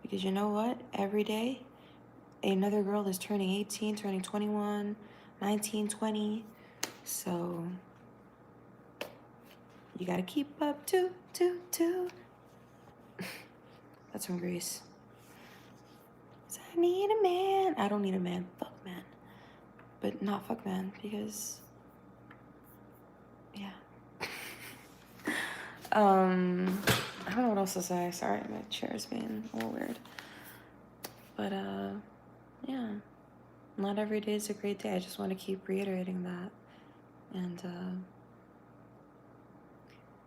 A: Because you know what? Every day, another girl is turning 18, turning 21, 19, 20. So you gotta keep up too. That's from Greece. So I need a man. I don't need a man. Fuck man. But not fuck man because, yeah. I don't know what else to say. Sorry, my chair's being a little weird. But yeah. Not every day is a great day. I just want to keep reiterating that. And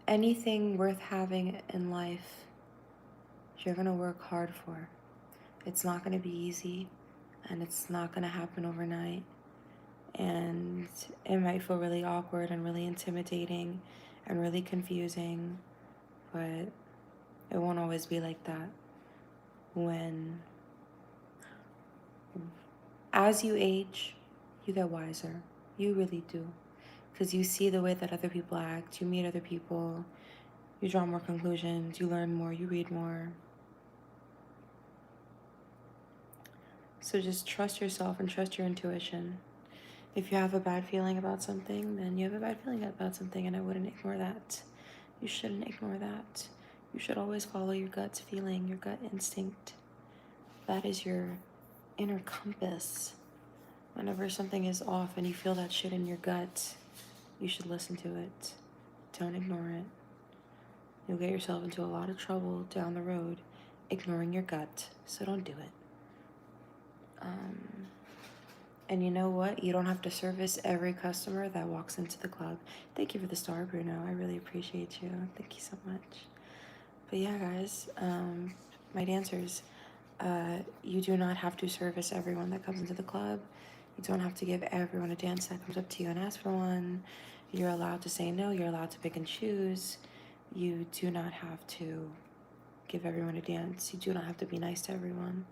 A: anything worth having in life, you're gonna work hard for. It's not gonna be easy, and it's not gonna happen overnight. And it might feel really awkward and really intimidating and really confusing, but it won't always be like that. When, as you age, you get wiser. You really do. Because you see the way that other people act, you meet other people, you draw more conclusions, you learn more, you read more. So just trust yourself and trust your intuition. If you have a bad feeling about something, then you have a bad feeling about something, and I wouldn't ignore that. You shouldn't ignore that. You should always follow your gut's feeling, your gut instinct. That is your inner compass. Whenever something is off and you feel that shit in your gut, you should listen to it. Don't ignore it. You'll get yourself into a lot of trouble down the road ignoring your gut, so don't do it. And you know what? You don't have to service every customer that walks into the club. Thank you for the star, Bruno. I really appreciate you. Thank you so much. But yeah, guys, my dancers, you do not have to service everyone that comes into the club. You don't have to give everyone a dance that comes up to you and asks for one. You're allowed to say no. You're allowed to pick and choose. You do not have to give everyone a dance. You do not have to be nice to everyone.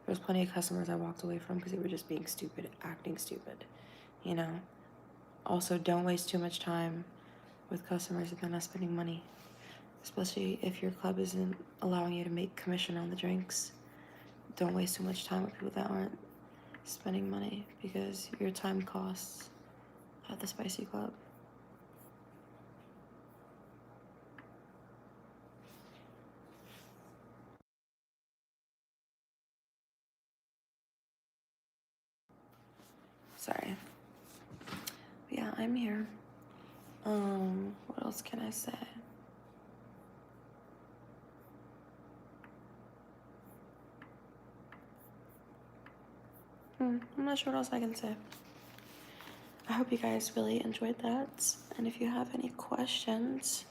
A: There was plenty of customers I walked away from because they were just being stupid, acting stupid, you know? Also, don't waste too much time with customers if they're not spending money, especially if your club isn't allowing you to make commission on the drinks. Don't waste too much time with people that aren't spending money because your time costs at the Spicy Club. Sorry. But yeah, I'm here. What else can I say? I'm not sure what else I can say. I hope you guys really enjoyed that. And if you have any questions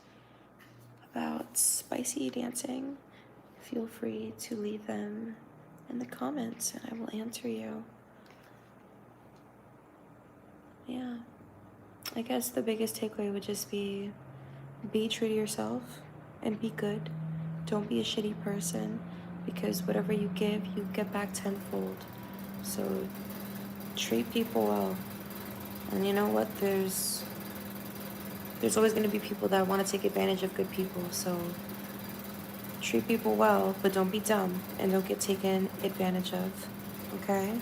A: about spicy dancing, feel free to leave them in the comments and I will answer you. Yeah. I guess the biggest takeaway would just be true to yourself and be good. Don't be a shitty person because whatever you give, you get back tenfold. So treat people well. And you know what? There's always going to be people that want to take advantage of good people. So treat people well, but don't be dumb and don't get taken advantage of. Okay?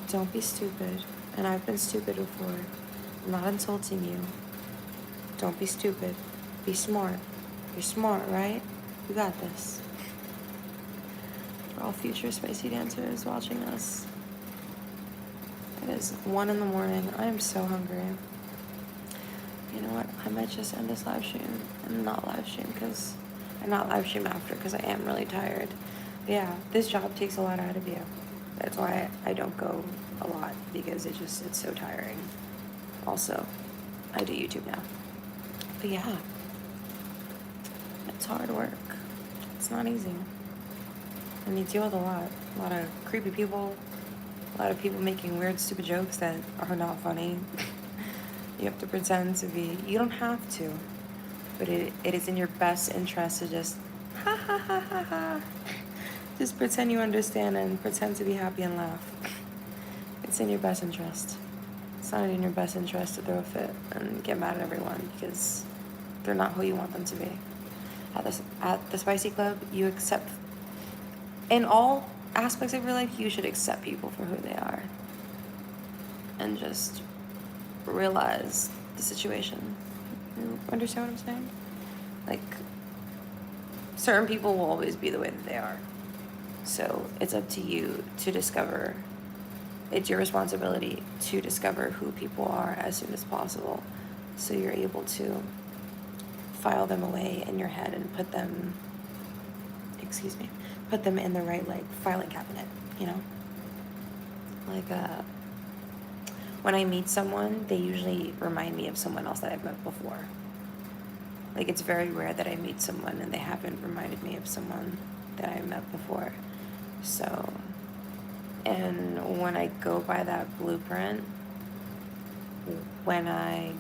A: Don't be stupid. And I've been stupid before. I'm not insulting you. Don't be stupid. Be smart. You're smart, right? You got this. For all future spicy dancers watching this. It is 1 a.m. I am so hungry. You know what? I might just end this live stream and not live stream because and not live stream after because I am really tired. But yeah, this job takes a lot out of you. That's why I don't go a lot, because it's so tiring. Also, I do YouTube now. But yeah, it's hard work. It's not easy. And you deal with a lot of creepy people, a lot of people making weird, stupid jokes that are not funny. You have to pretend to be, you don't have to, but it is in your best interest to just ha ha ha ha ha. Just pretend you understand and pretend to be happy and laugh. It's in your best interest. It's not in your best interest to throw a fit and get mad at everyone because they're not who you want them to be. At the Spicy Club, you accept, in all aspects of your life, you should accept people for who they are. And just realize the situation. You understand what I'm saying? Like, certain people will always be the way that they are. So it's up to you to discover. It's your responsibility to discover who people are as soon as possible, so you're able to file them away in your head and put them in the right, like, filing cabinet, you know? Like, when I meet someone, they usually remind me of someone else that I've met before. Like, it's very rare that I meet someone and they haven't reminded me of someone that I met before. So, and when I go by that blueprint, when I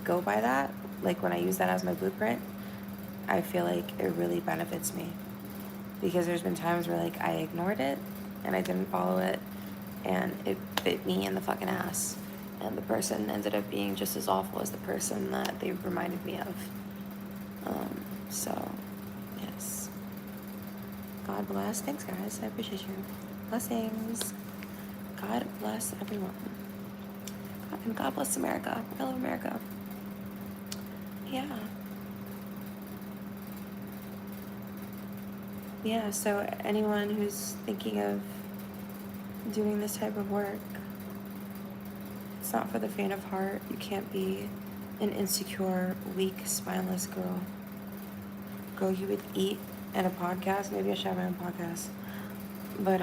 A: use that as my blueprint, I feel like it really benefits me. Because there's been times where, like, I ignored it and I didn't follow it, and it bit me in the fucking ass. And the person ended up being just as awful as the person that they reminded me of. So, yes. God bless. Thanks, guys. I appreciate you. Blessings. God bless everyone. And God bless America. I love America. Yeah. Yeah, so anyone who's thinking of doing this type of work, it's not for the faint of heart. You can't be an insecure, weak, spineless girl. Girl, you would eat in a podcast. Maybe I should have my own podcast. But,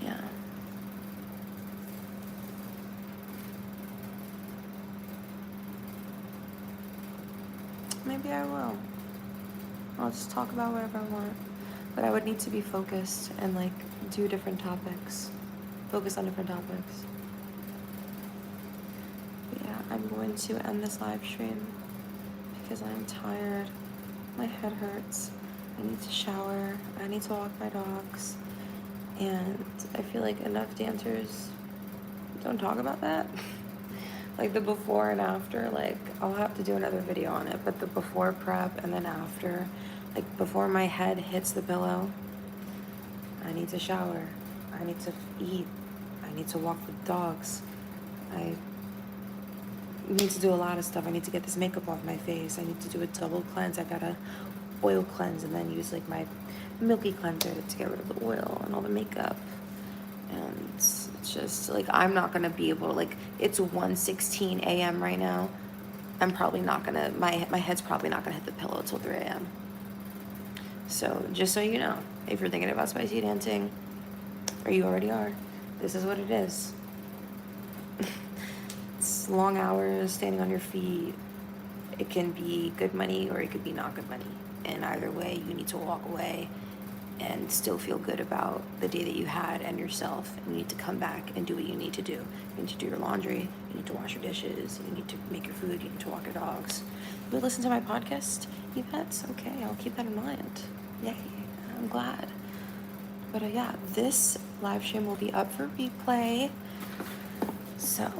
A: yeah. Maybe I will. I'll just talk about whatever I want. But I would need to be focused and, like, do different topics. Focus on different topics. But yeah, I'm going to end this live stream because I'm tired. My head hurts. I need to shower. I need to walk my dogs. And I feel like enough dancers don't talk about that. Like, the before and after, like, I'll have to do another video on it, but the before prep and then after, like, before my head hits the pillow, I need to shower. I need to eat. I need to walk the dogs. I need to do a lot of stuff. I need to get this makeup off my face. I need to do a double cleanse. I gotta oil cleanse and then use, like, my milky cleanser to get rid of the oil and all the makeup. And it's just, like, I'm not gonna be able to, like, it's 1:16 a.m. right now. I'm probably not gonna, my head's probably not gonna hit the pillow till 3 a.m. So, just so you know, if you're thinking about spicy dancing, or you already are, this is what it is. It's long hours, standing on your feet. It can be good money or it could be not good money. And either way, you need to walk away and still feel good about the day that you had and yourself. And you need to come back and do what you need to do. You need to do your laundry, you need to wash your dishes, you need to make your food, you need to walk your dogs. You listen to my podcast, Yvette's? Okay, I'll keep that in mind. Yay, I'm glad. But yeah, this live stream will be up for replay. So,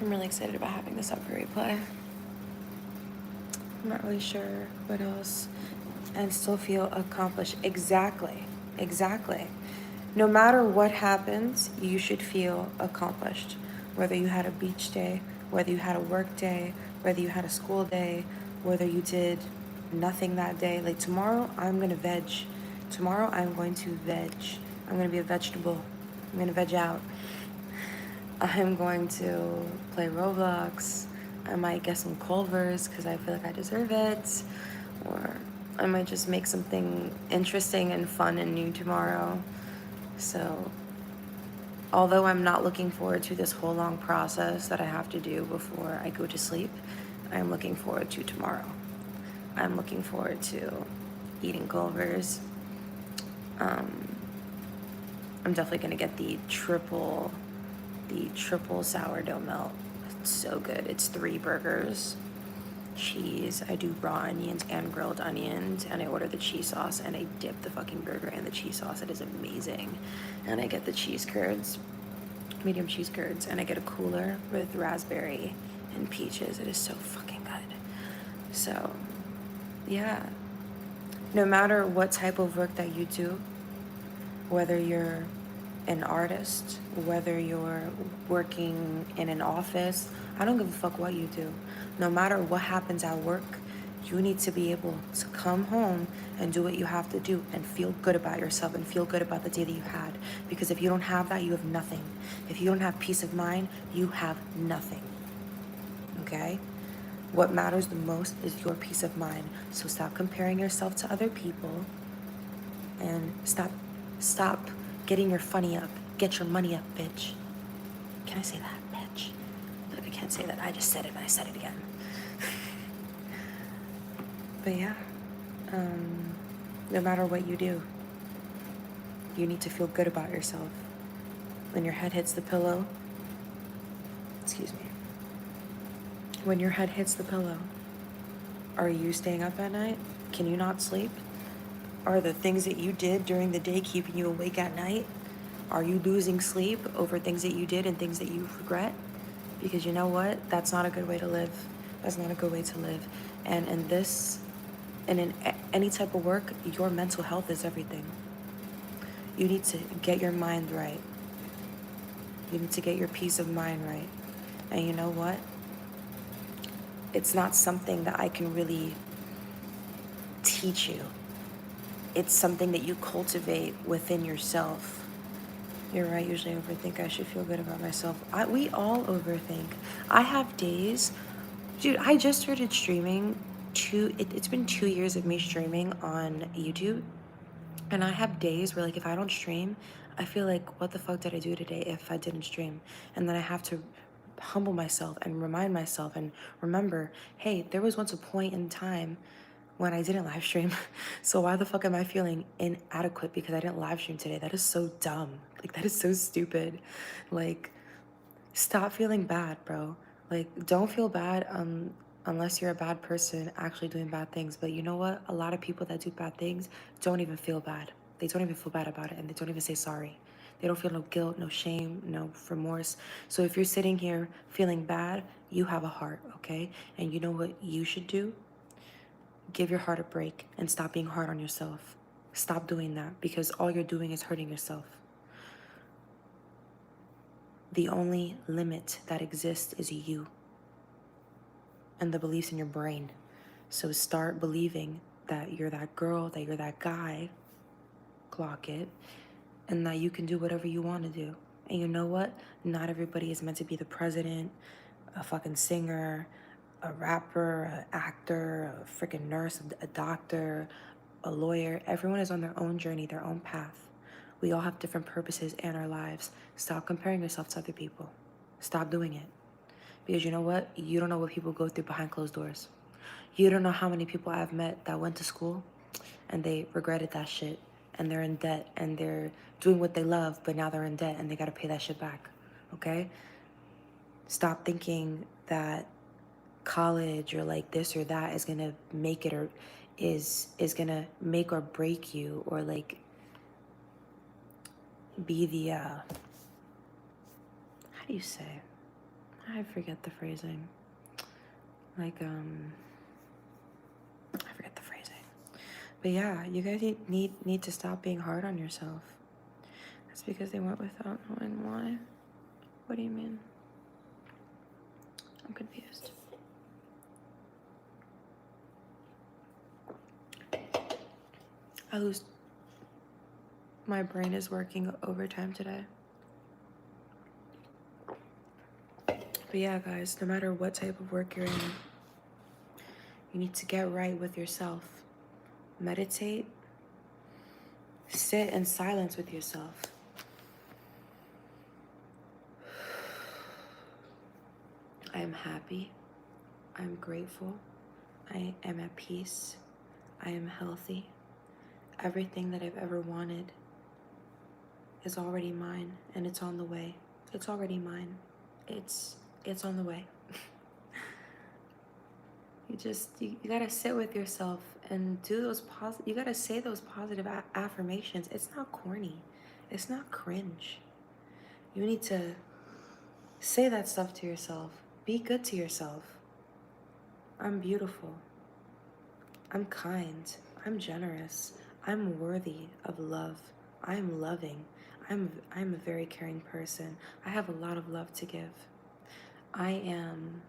A: I'm really excited about having this up for replay. I'm not really sure what else. And still feel accomplished. Exactly. No matter what happens, you should feel accomplished. Whether you had a beach day, whether you had a work day, whether you had a school day, whether you did nothing that day. Like, tomorrow, I'm going to veg. Tomorrow, I'm going to veg. I'm going to be a vegetable. I'm going to veg out. I'm going to play Roblox. I might get some Culvers because I feel like I deserve it. Or I might just make something interesting and fun and new tomorrow. So, although I'm not looking forward to this whole long process that I have to do before I go to sleep, I'm looking forward to tomorrow. I'm looking forward to eating Culver's. I'm definitely gonna get the triple sourdough melt. It's so good. It's 3 burgers, cheese. I do raw onions and grilled onions, and I order the cheese sauce, and I dip the fucking burger in the cheese sauce. It is amazing. And I get the cheese curds, medium cheese curds, and I get a cooler with raspberry and peaches. It is so fucking good. So, yeah. No matter what type of work that you do, whether you're an artist, whether you're working in an office, I don't give a fuck what you do. No matter what happens at work, you need to be able to come home and do what you have to do and feel good about yourself and feel good about the day that you had. Because if you don't have that, you have nothing. If you don't have peace of mind, you have nothing. Okay? What matters the most is your peace of mind. So stop comparing yourself to other people and stop getting your funny up. Get your money up, bitch. Can I say that, bitch? Look, I can't say that. I just said it and I said it again. But yeah, no matter what you do, you need to feel good about yourself. When your head hits the pillow, excuse me. When your head hits the pillow, are you staying up at night? Can you not sleep? Are the things that you did during the day keeping you awake at night? Are you losing sleep over things that you did and things that you regret? Because you know what? That's not a good way to live. That's not a good way to live. And in this, and in any type of work, your mental health is everything. You need to get your mind right. You need to get your peace of mind right. And you know what? It's not something that I can really teach you. It's something that you cultivate within yourself. You're right, usually I overthink. I should feel good about myself. We all overthink. I have days, dude, I just started streaming. It's been 2 years of me streaming on YouTube. And I have days where, like, if I don't stream, I feel like, what the fuck did I do today if I didn't stream? And then I have to humble myself and remind myself and remember, hey, there was once a point in time when I didn't live stream. So why the fuck am I feeling inadequate because I didn't live stream today? That is so dumb. Like, that is so stupid. Like, stop feeling bad, bro. Like, don't feel bad unless you're a bad person actually doing bad things. But you know what? A lot of people that do bad things don't even feel bad. They don't even feel bad about it, and they don't even say sorry. They don't feel no guilt, no shame, no remorse. So if you're sitting here feeling bad, you have a heart, okay? And you know what you should do? Give your heart a break and stop being hard on yourself. Stop doing that because all you're doing is hurting yourself. The only limit that exists is you and the beliefs in your brain. So start believing that you're that girl, that you're that guy, clock it, and that you can do whatever you want to do. And you know what? Not everybody is meant to be the president, a fucking singer, a rapper, an actor, a freaking nurse, a doctor, a lawyer. Everyone is on their own journey, their own path. We all have different purposes in our lives. Stop comparing yourself to other people. Stop doing it. Because you know what? You don't know what people go through behind closed doors. You don't know how many people I've met that went to school and they regretted that shit and they're in debt and they're doing what they love, but now they're in debt and they gotta pay that shit back. Okay? Stop thinking that college or like this or that is gonna make it or is gonna make or break you or like be the how do you say? I forget the phrasing. Like I forget the phrasing. But yeah, you guys need to stop being hard on yourself. That's because they went without knowing why. What do you mean? I'm confused. My brain is working overtime today. But yeah, guys, no matter what type of work you're in, you need to get right with yourself. Meditate. Sit in silence with yourself. I am happy. I am grateful. I am at peace. I am healthy. Everything that I've ever wanted is already mine, and it's on the way. It's already mine. It's on the way. You gotta sit with yourself and do those you gotta say those positive affirmations. It's not corny. It's not cringe. You need to say that stuff to yourself. Be good to yourself. I'm beautiful. I'm kind. I'm generous. I'm worthy of love. I'm loving. I'm a very caring person. I have a lot of love to give. I am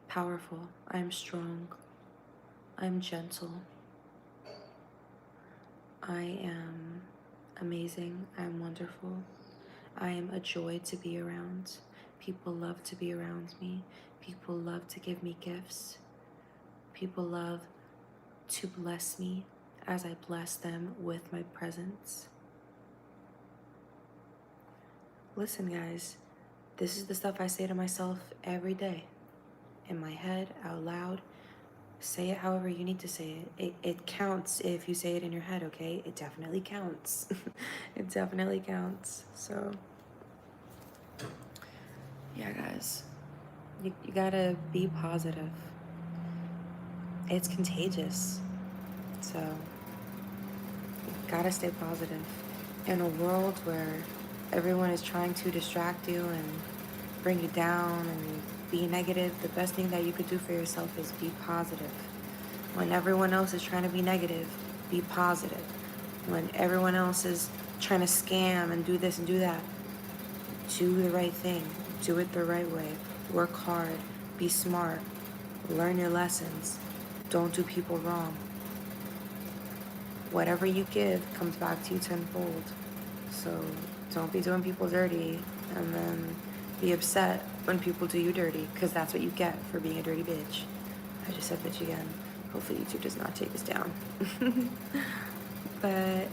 A: powerful. I am strong. I'm gentle. I am amazing. I'm wonderful. I am a joy to be around. People love to be around me. People love to give me gifts. People love to bless me as I bless them with my presence. Listen, guys, this is the stuff I say to myself every day. In my head, out loud. Say it however you need to say it. It counts if you say it in your head, okay? It definitely counts. It definitely counts. So, yeah, guys, you gotta be positive. It's contagious. So, you gotta stay positive. In a world where everyone is trying to distract you and bring you down and be negative, the best thing that you could do for yourself is be positive. When everyone else is trying to be negative, be positive. When everyone else is trying to scam and do this and do that, do the right thing. Do it the right way. Work hard. Be smart. Learn your lessons. Don't do people wrong. Whatever you give comes back to you tenfold. So don't be doing people dirty and then be upset when people do you dirty, because that's what you get for being a dirty bitch. I just said bitch again. Hopefully YouTube does not take us down. But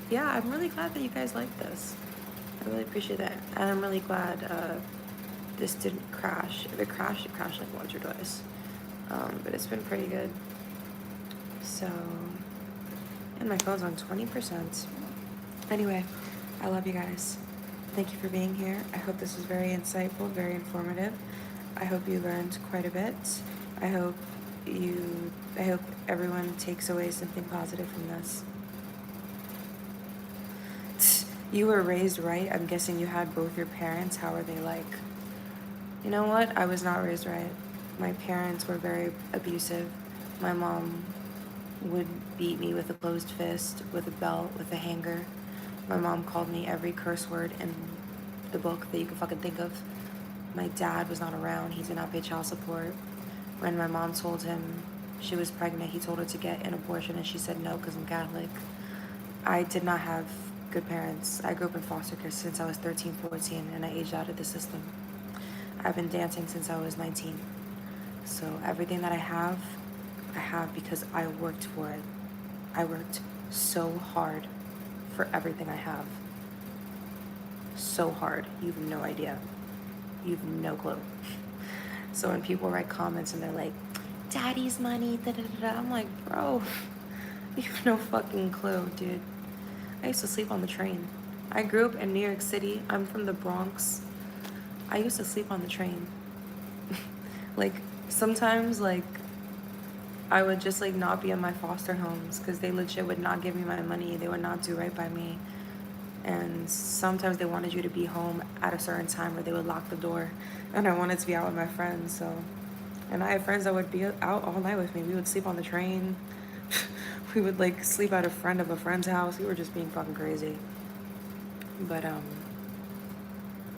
A: yeah, I'm really glad that you guys like this. I really appreciate that. And I'm really glad this didn't crash. If it crashed like once or twice. But it's been pretty good. So, and my phone's on 20%. Anyway, I love you guys. Thank you for being here. I hope this was very insightful, very informative. I hope you learned quite a bit. I hope everyone takes away something positive from this. You were raised right. I'm guessing you had both your parents. How are they like? You know what? I was not raised right. My parents were very abusive. My mom would beat me with a closed fist, with a belt, with a hanger. My mom called me every curse word in the book that you can fucking think of. My dad was not around. He did not pay child support. When my mom told him she was pregnant, he told her to get an abortion, and she said no because I'm Catholic. I did not have good parents. I grew up in foster care since I was 13, 14, and I aged out of the system. I've been dancing since I was 19. So everything that I have because I worked for it. I worked so hard for everything I have. So hard. You have no idea. You have no clue. So when people write comments and they're like, daddy's money, da da da, I'm like, bro, you have no fucking clue, dude. I used to sleep on the train. I grew up in New York City. I'm from the Bronx. I used to sleep on the train. Like, sometimes, like, I would just, like, not be in my foster homes because they legit would not give me my money. They would not do right by me. And sometimes they wanted you to be home at a certain time or they would lock the door. And I wanted to be out with my friends, so. And I had friends that would be out all night with me. We would sleep on the train. We would, like, sleep at a friend of a friend's house. We were just being fucking crazy. But,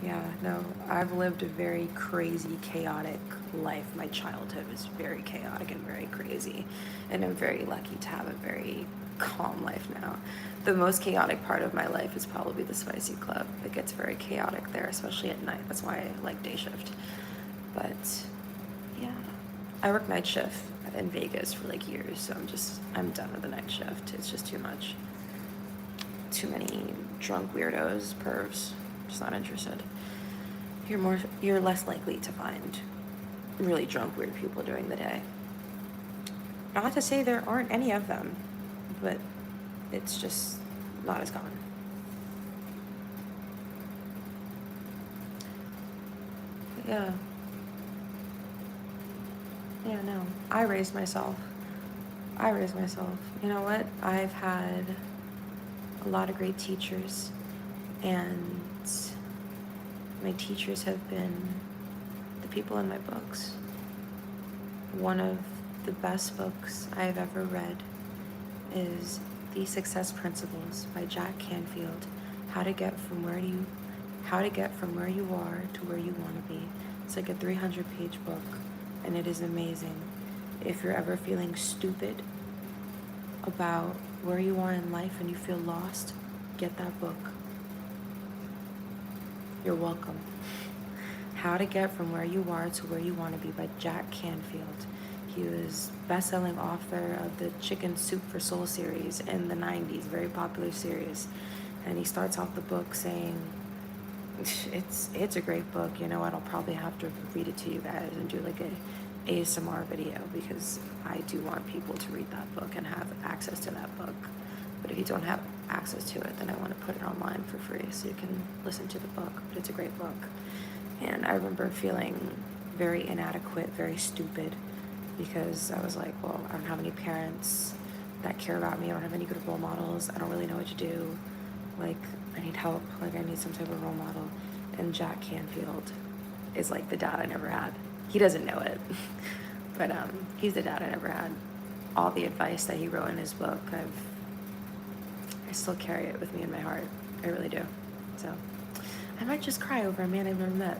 A: yeah, no, I've lived a very crazy, chaotic life. My childhood was very chaotic and very crazy. And I'm very lucky to have a very calm life now. The most chaotic part of my life is probably the Spicy Club. It gets very chaotic there, especially at night. That's why I like day shift. But yeah, I work night shift in Vegas for like years, so I'm done with the night shift. It's just too much. Too many drunk weirdos, pervs. Just not interested. You're less likely to find really drunk weird people during the day. Not to say there aren't any of them, but it's just not as common. Yeah. Yeah, no. I raised myself. You know what? I've had a lot of great teachers, and my teachers have been the people in my books. One of the best books I've ever read is The Success Principles by Jack Canfield. How to get from where you are to where you want to be. It's like a 300-page book, and it is amazing. If you're ever feeling stupid about where you are in life and you feel lost, get that book. You're welcome. How to Get from Where You Are to Where You Want to Be by Jack Canfield. He was best-selling author of the Chicken Soup for Soul series in the 90s, very popular series. And he starts off the book saying, it's a great book. You know what? I'll probably have to read it to you guys and do like a ASMR video, because I do want people to read that book and have access to that book. But if you don't have access to it, then I want to put it online for free so you can listen to the book. But it's a great book. And I remember feeling very inadequate, very stupid, because I was like, well, I don't have any parents that care about me. I don't have any good role models. I don't really know what to do. Like, I need help. Like, I need some type of role model. And Jack Canfield is like the dad I never had. He doesn't know it, but he's the dad I never had. All the advice that he wrote in his book, I still carry it with me in my heart. I really do. So I might just cry over a man I've never met.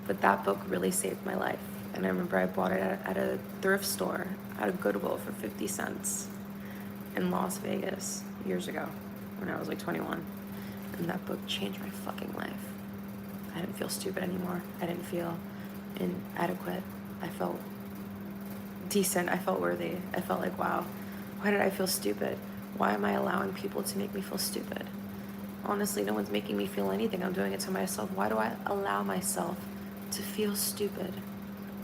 A: But that book really saved my life. And I remember I bought it at a thrift store, at a Goodwill, for 50 cents in Las Vegas years ago when I was like 21. And that book changed my fucking life. I didn't feel stupid anymore. I didn't feel inadequate. I felt decent. I felt worthy. I felt like, wow, why did I feel stupid? Why am I allowing people to make me feel stupid? Honestly, no one's making me feel anything. I'm doing it to myself. Why do I allow myself to feel stupid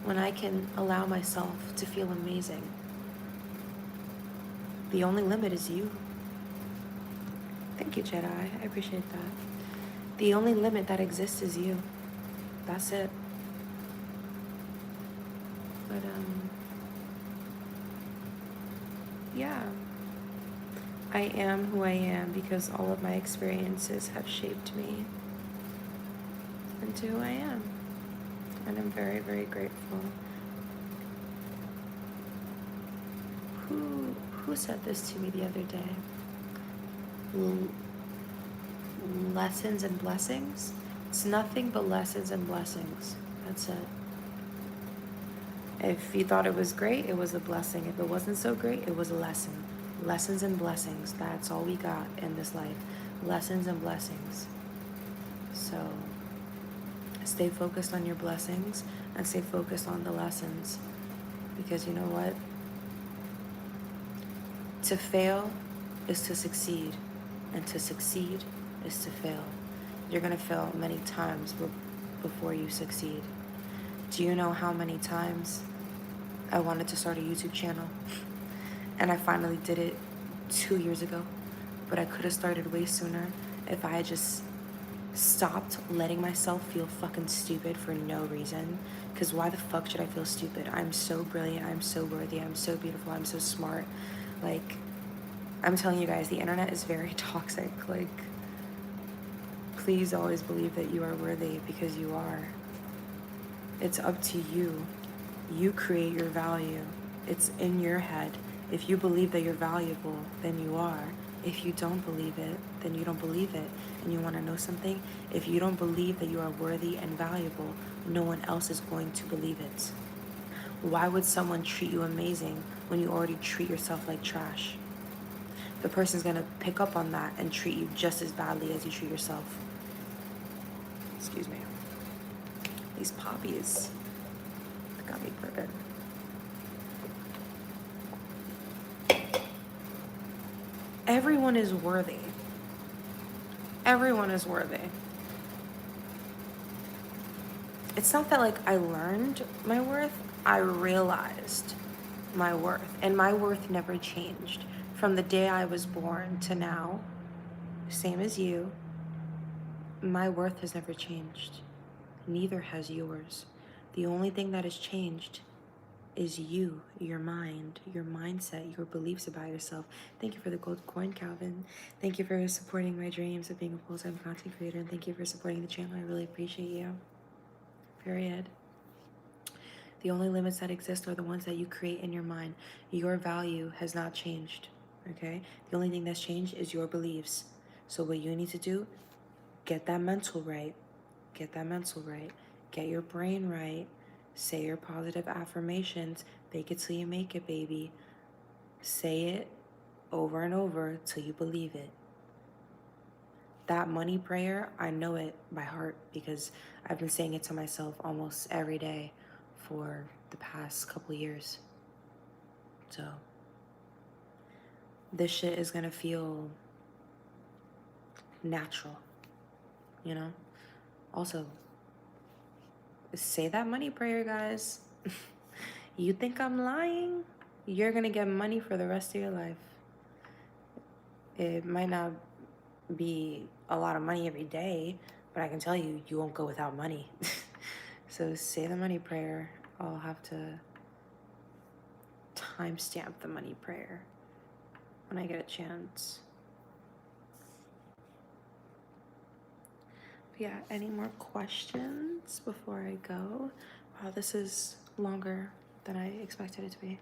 A: when I can allow myself to feel amazing? The only limit is you. Thank you, Jedi. I appreciate that. The only limit that exists is you. That's it. But, yeah. I am who I am because all of my experiences have shaped me into who I am. And I'm very, very grateful. Who said this to me the other day? Lessons and blessings? It's nothing but lessons and blessings. That's it. If you thought it was great, it was a blessing. If it wasn't so great, it was a lesson. Lessons and blessings. That's all we got in this life. Lessons and blessings. So stay focused on your blessings and stay focused on the lessons. Because you know what? To fail is to succeed. And to succeed is to fail. You're going to fail many times before you succeed. Do you know how many times I wanted to start a YouTube channel? And I finally did it 2 years ago. But I could have started way sooner if I had just stopped letting myself feel fucking stupid for no reason. Because why the fuck should I feel stupid? I'm so brilliant. I'm so worthy. I'm so beautiful. I'm so smart. Like, I'm telling you guys, the internet is very toxic. Like, please always believe that you are worthy, because you are. It's up to you. You create your value. It's in your head. If you believe that you're valuable, then you are. If you don't believe it, then you don't believe it. And you want to know something? If you don't believe that you are worthy and valuable, no one else is going to believe it. Why would someone treat you amazing when you already treat yourself like trash? the person's gonna pick up on that and treat you just as badly as you treat yourself. Excuse me. These poppies got me burping. Everyone is worthy. Everyone is worthy. It's not that like I learned my worth, I realized my worth, and my worth never changed from the day I was born to now. Same as you. My worth has never changed. Neither has yours. The only thing that has changed is you, your mind, your mindset, your beliefs about yourself. Thank you for the gold coin, Calvin. Thank you for supporting my dreams of being a full-time content creator, and thank you for supporting the channel. I really appreciate you. Period. The only limits that exist are the ones that you create in your mind. Your value has not changed, okay? The only thing that's changed is your beliefs. So what you need to do, get that mental right. Get that mental right. Get your brain right. Say your positive affirmations. Fake it till you make it, baby. Say it over and over till you believe it. That money prayer, I know it by heart because I've been saying it to myself almost every day for the past couple years. So this shit is gonna feel natural, you know? Also, say that money prayer, guys. You think I'm lying? You're gonna get money for the rest of your life. It might not be a lot of money every day, but I can tell you, you won't go without money. So say the money prayer. I'll have to timestamp the money prayer when I get a chance. But yeah, any more questions before I go? Wow, this is longer than I expected it to be.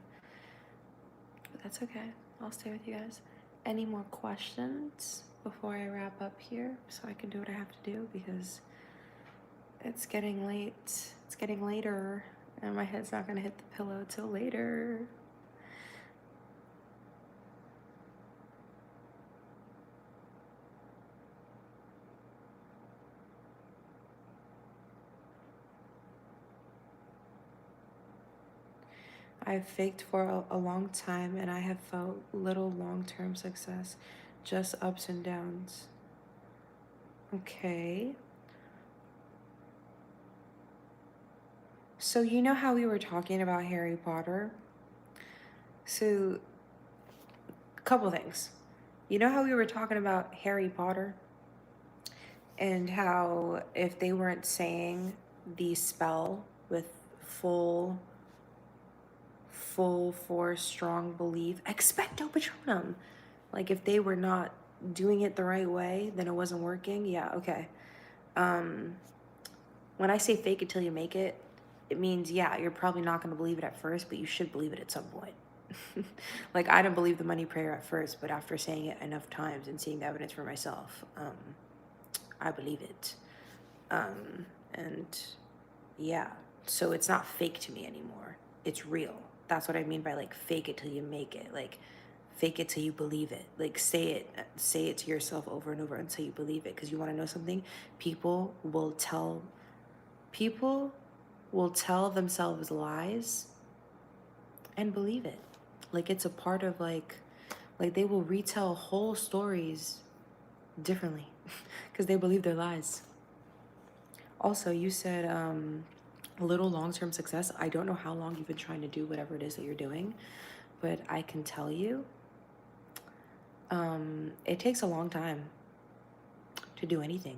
A: But that's okay. I'll stay with you guys. Any more questions before I wrap up here so I can do what I have to do, because it's getting late. It's getting later, and my head's not gonna hit the pillow till later. I've faked for a long time, and I have felt little long-term success, just ups and downs. Okay. So you know how we were talking about Harry Potter? So, a couple things. You know how we were talking about Harry Potter? And how if they weren't saying the spell with full force, strong belief, expecto patronum, like if they were not doing it the right way, then it wasn't working. Yeah, okay. When I say fake it till you make it, it means, yeah, you're probably not going to believe it at first, but you should believe it at some point. Like, I didn't believe the money prayer at first, but after saying it enough times and seeing the evidence for myself, I believe it. And yeah, so it's not fake to me anymore. It's real. That's what I mean by like fake it till you make it. Like fake it till you believe it. Like say it to yourself over and over until you believe it. Because you want to know something? People will tell themselves lies and believe it. Like it's a part of like they will retell whole stories differently because they believe their lies. Also, you said little long-term success. I don't know how long you've been trying to do whatever it is that you're doing, but I can tell you it takes a long time to do anything.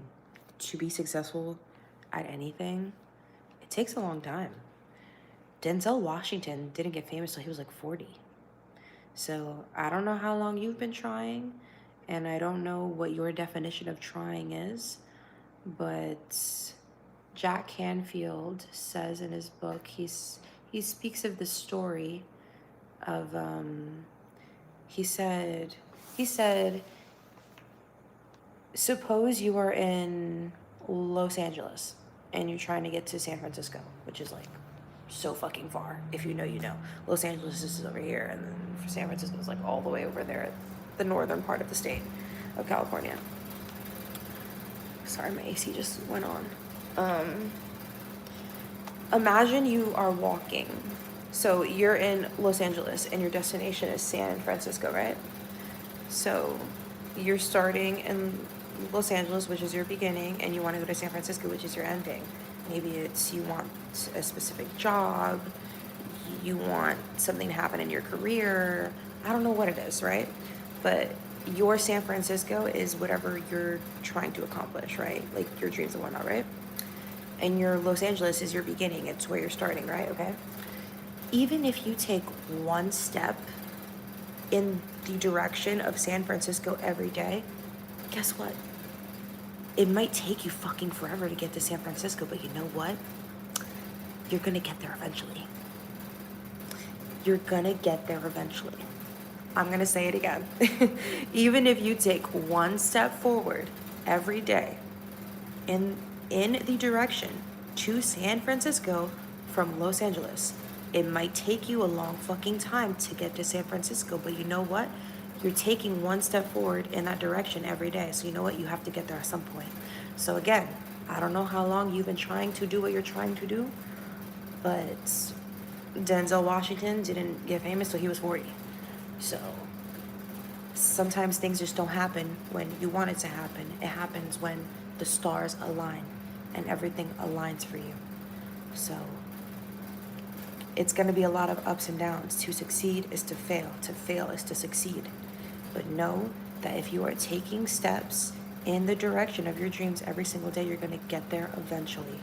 A: To be successful at anything, it takes a long time. Denzel Washington didn't get famous till he was like 40. So I don't know how long you've been trying, and I don't know what your definition of trying is, but Jack Canfield says in his book, he speaks of the story of, he said, suppose you are in Los Angeles and you're trying to get to San Francisco, which is like so fucking far. If you know, you know. Los Angeles is over here, and then San Francisco is like all the way over there the northern part of the state of California. Sorry, my AC just went on. Imagine you are walking. So you're in Los Angeles and your destination is San Francisco, right? So you're starting in Los Angeles, which is your beginning, and you want to go to San Francisco, which is your ending. Maybe it's you want a specific job, you want something to happen in your career. I don't know what it is, right? But your San Francisco is whatever you're trying to accomplish, right? Like your dreams and whatnot, right? And your Los Angeles is your beginning. It's where you're starting, right? Okay. Even if you take one step in the direction of San Francisco every day, guess what? It might take you fucking forever to get to San Francisco, but you know what? You're gonna get there eventually. You're gonna get there eventually. I'm gonna say it again. Even if you take one step forward every day in the direction to San Francisco from Los Angeles, it might take you a long fucking time to get to San Francisco, but you know what? You're taking one step forward in that direction every day. So you know what? You have to get there at some point. So again, I don't know how long you've been trying to do what you're trying to do, but Denzel Washington didn't get famous till he was 40. So sometimes things just don't happen when you want it to happen. It happens when the stars align and everything aligns for you. So it's going to be a lot of ups and downs. To succeed is to fail is to succeed. But know that if you are taking steps in the direction of your dreams every single day, you're going to get there eventually.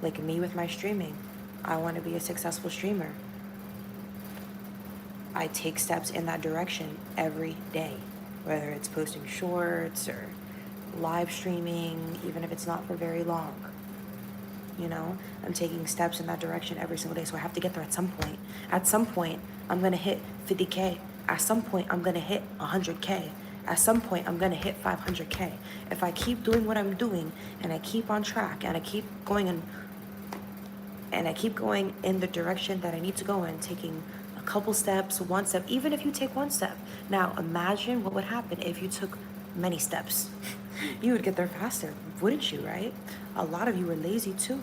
A: Like me with my streaming. I want to be a successful streamer. I take steps in that direction every day, whether it's posting shorts or live streaming, even if it's not for very long. You know, I'm taking steps in that direction every single day, so I have to get there at some point. At some point, I'm going to hit 50K. At some point, I'm going to hit 100K. At some point, I'm going to hit 500K. If I keep doing what I'm doing and I keep on track and I keep going in the direction that I need to go in, taking a couple steps, one step, even if you take one step. Now, imagine what would happen if you took many steps. You would get there faster, wouldn't you, right? A lot of you are lazy too.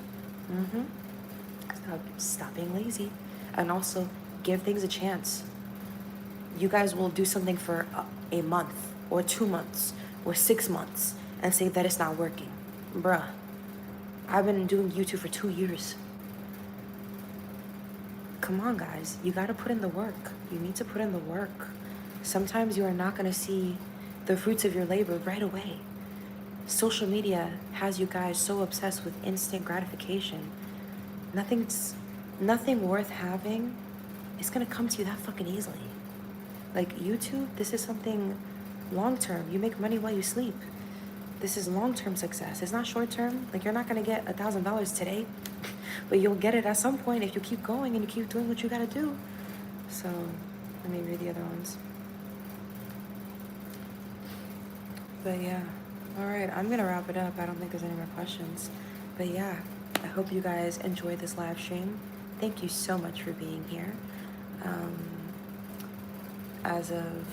A: Stop being lazy. And also, give things a chance. You guys will do something for a month or 2 months or 6 months and say that it's not working. Bruh, I've been doing YouTube for 2 years. Come on, guys. You gotta put in the work. You need to put in the work. Sometimes you are not gonna see the fruits of your labor right away. Social media has you guys so obsessed with instant gratification. Nothing worth having is gonna come to you that fucking easily. Like YouTube, this is something long-term. You make money while you sleep. This is long-term success. It's not short-term. Like, you're not gonna get $1,000 today, but you'll get it at some point if you keep going and you keep doing what you gotta do. So, let me read the other ones. But yeah, all right, I'm gonna wrap it up. I don't think there's any more questions. But yeah, I hope you guys enjoyed this live stream. Thank you so much for being here. As of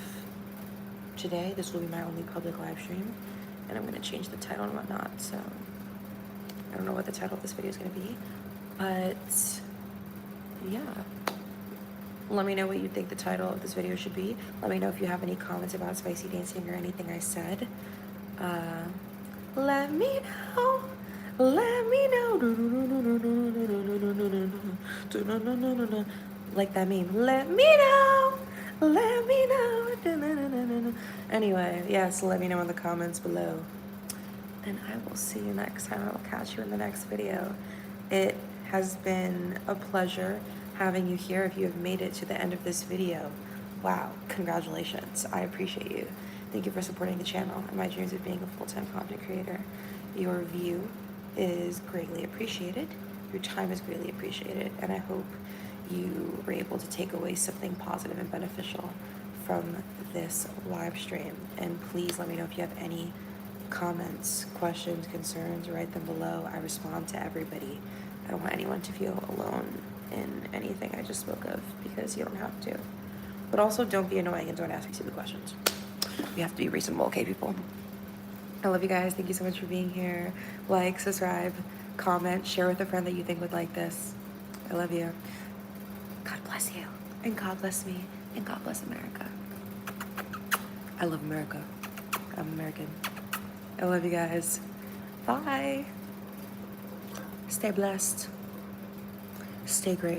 A: today, this will be my only public live stream, and I'm gonna change the title and whatnot, so I don't know what the title of this video is gonna be, but yeah. Let me know what you think the title of this video should be. Let me know if you have any comments about spicy dancing or anything I said. Let me know. Let me know. Like that meme. Let me know. Let me know. Anyway, yes, let me know in the comments below. And I will see you next time. I will catch you in the next video. It has been a pleasure having you here. If you have made it to the end of this video, wow, congratulations. I appreciate you. Thank you for supporting the channel and my dreams of being a full-time content creator. Your view is greatly appreciated. Your time is greatly appreciated. And I hope you were able to take away something positive and beneficial from this live stream. And please let me know if you have any comments, questions, concerns, write them below. I respond to everybody. I don't want anyone to feel alone in anything I just spoke of, because you don't have to. But also don't be annoying and don't ask me stupid questions. We have to be reasonable, okay, people? I love you guys. Thank you so much for being here. Like, subscribe, comment, share with a friend that you think would like this. I love you. God bless you. And God bless me. And God bless America. I love America. I'm American. I love you guys. Bye. Stay blessed. Stay great.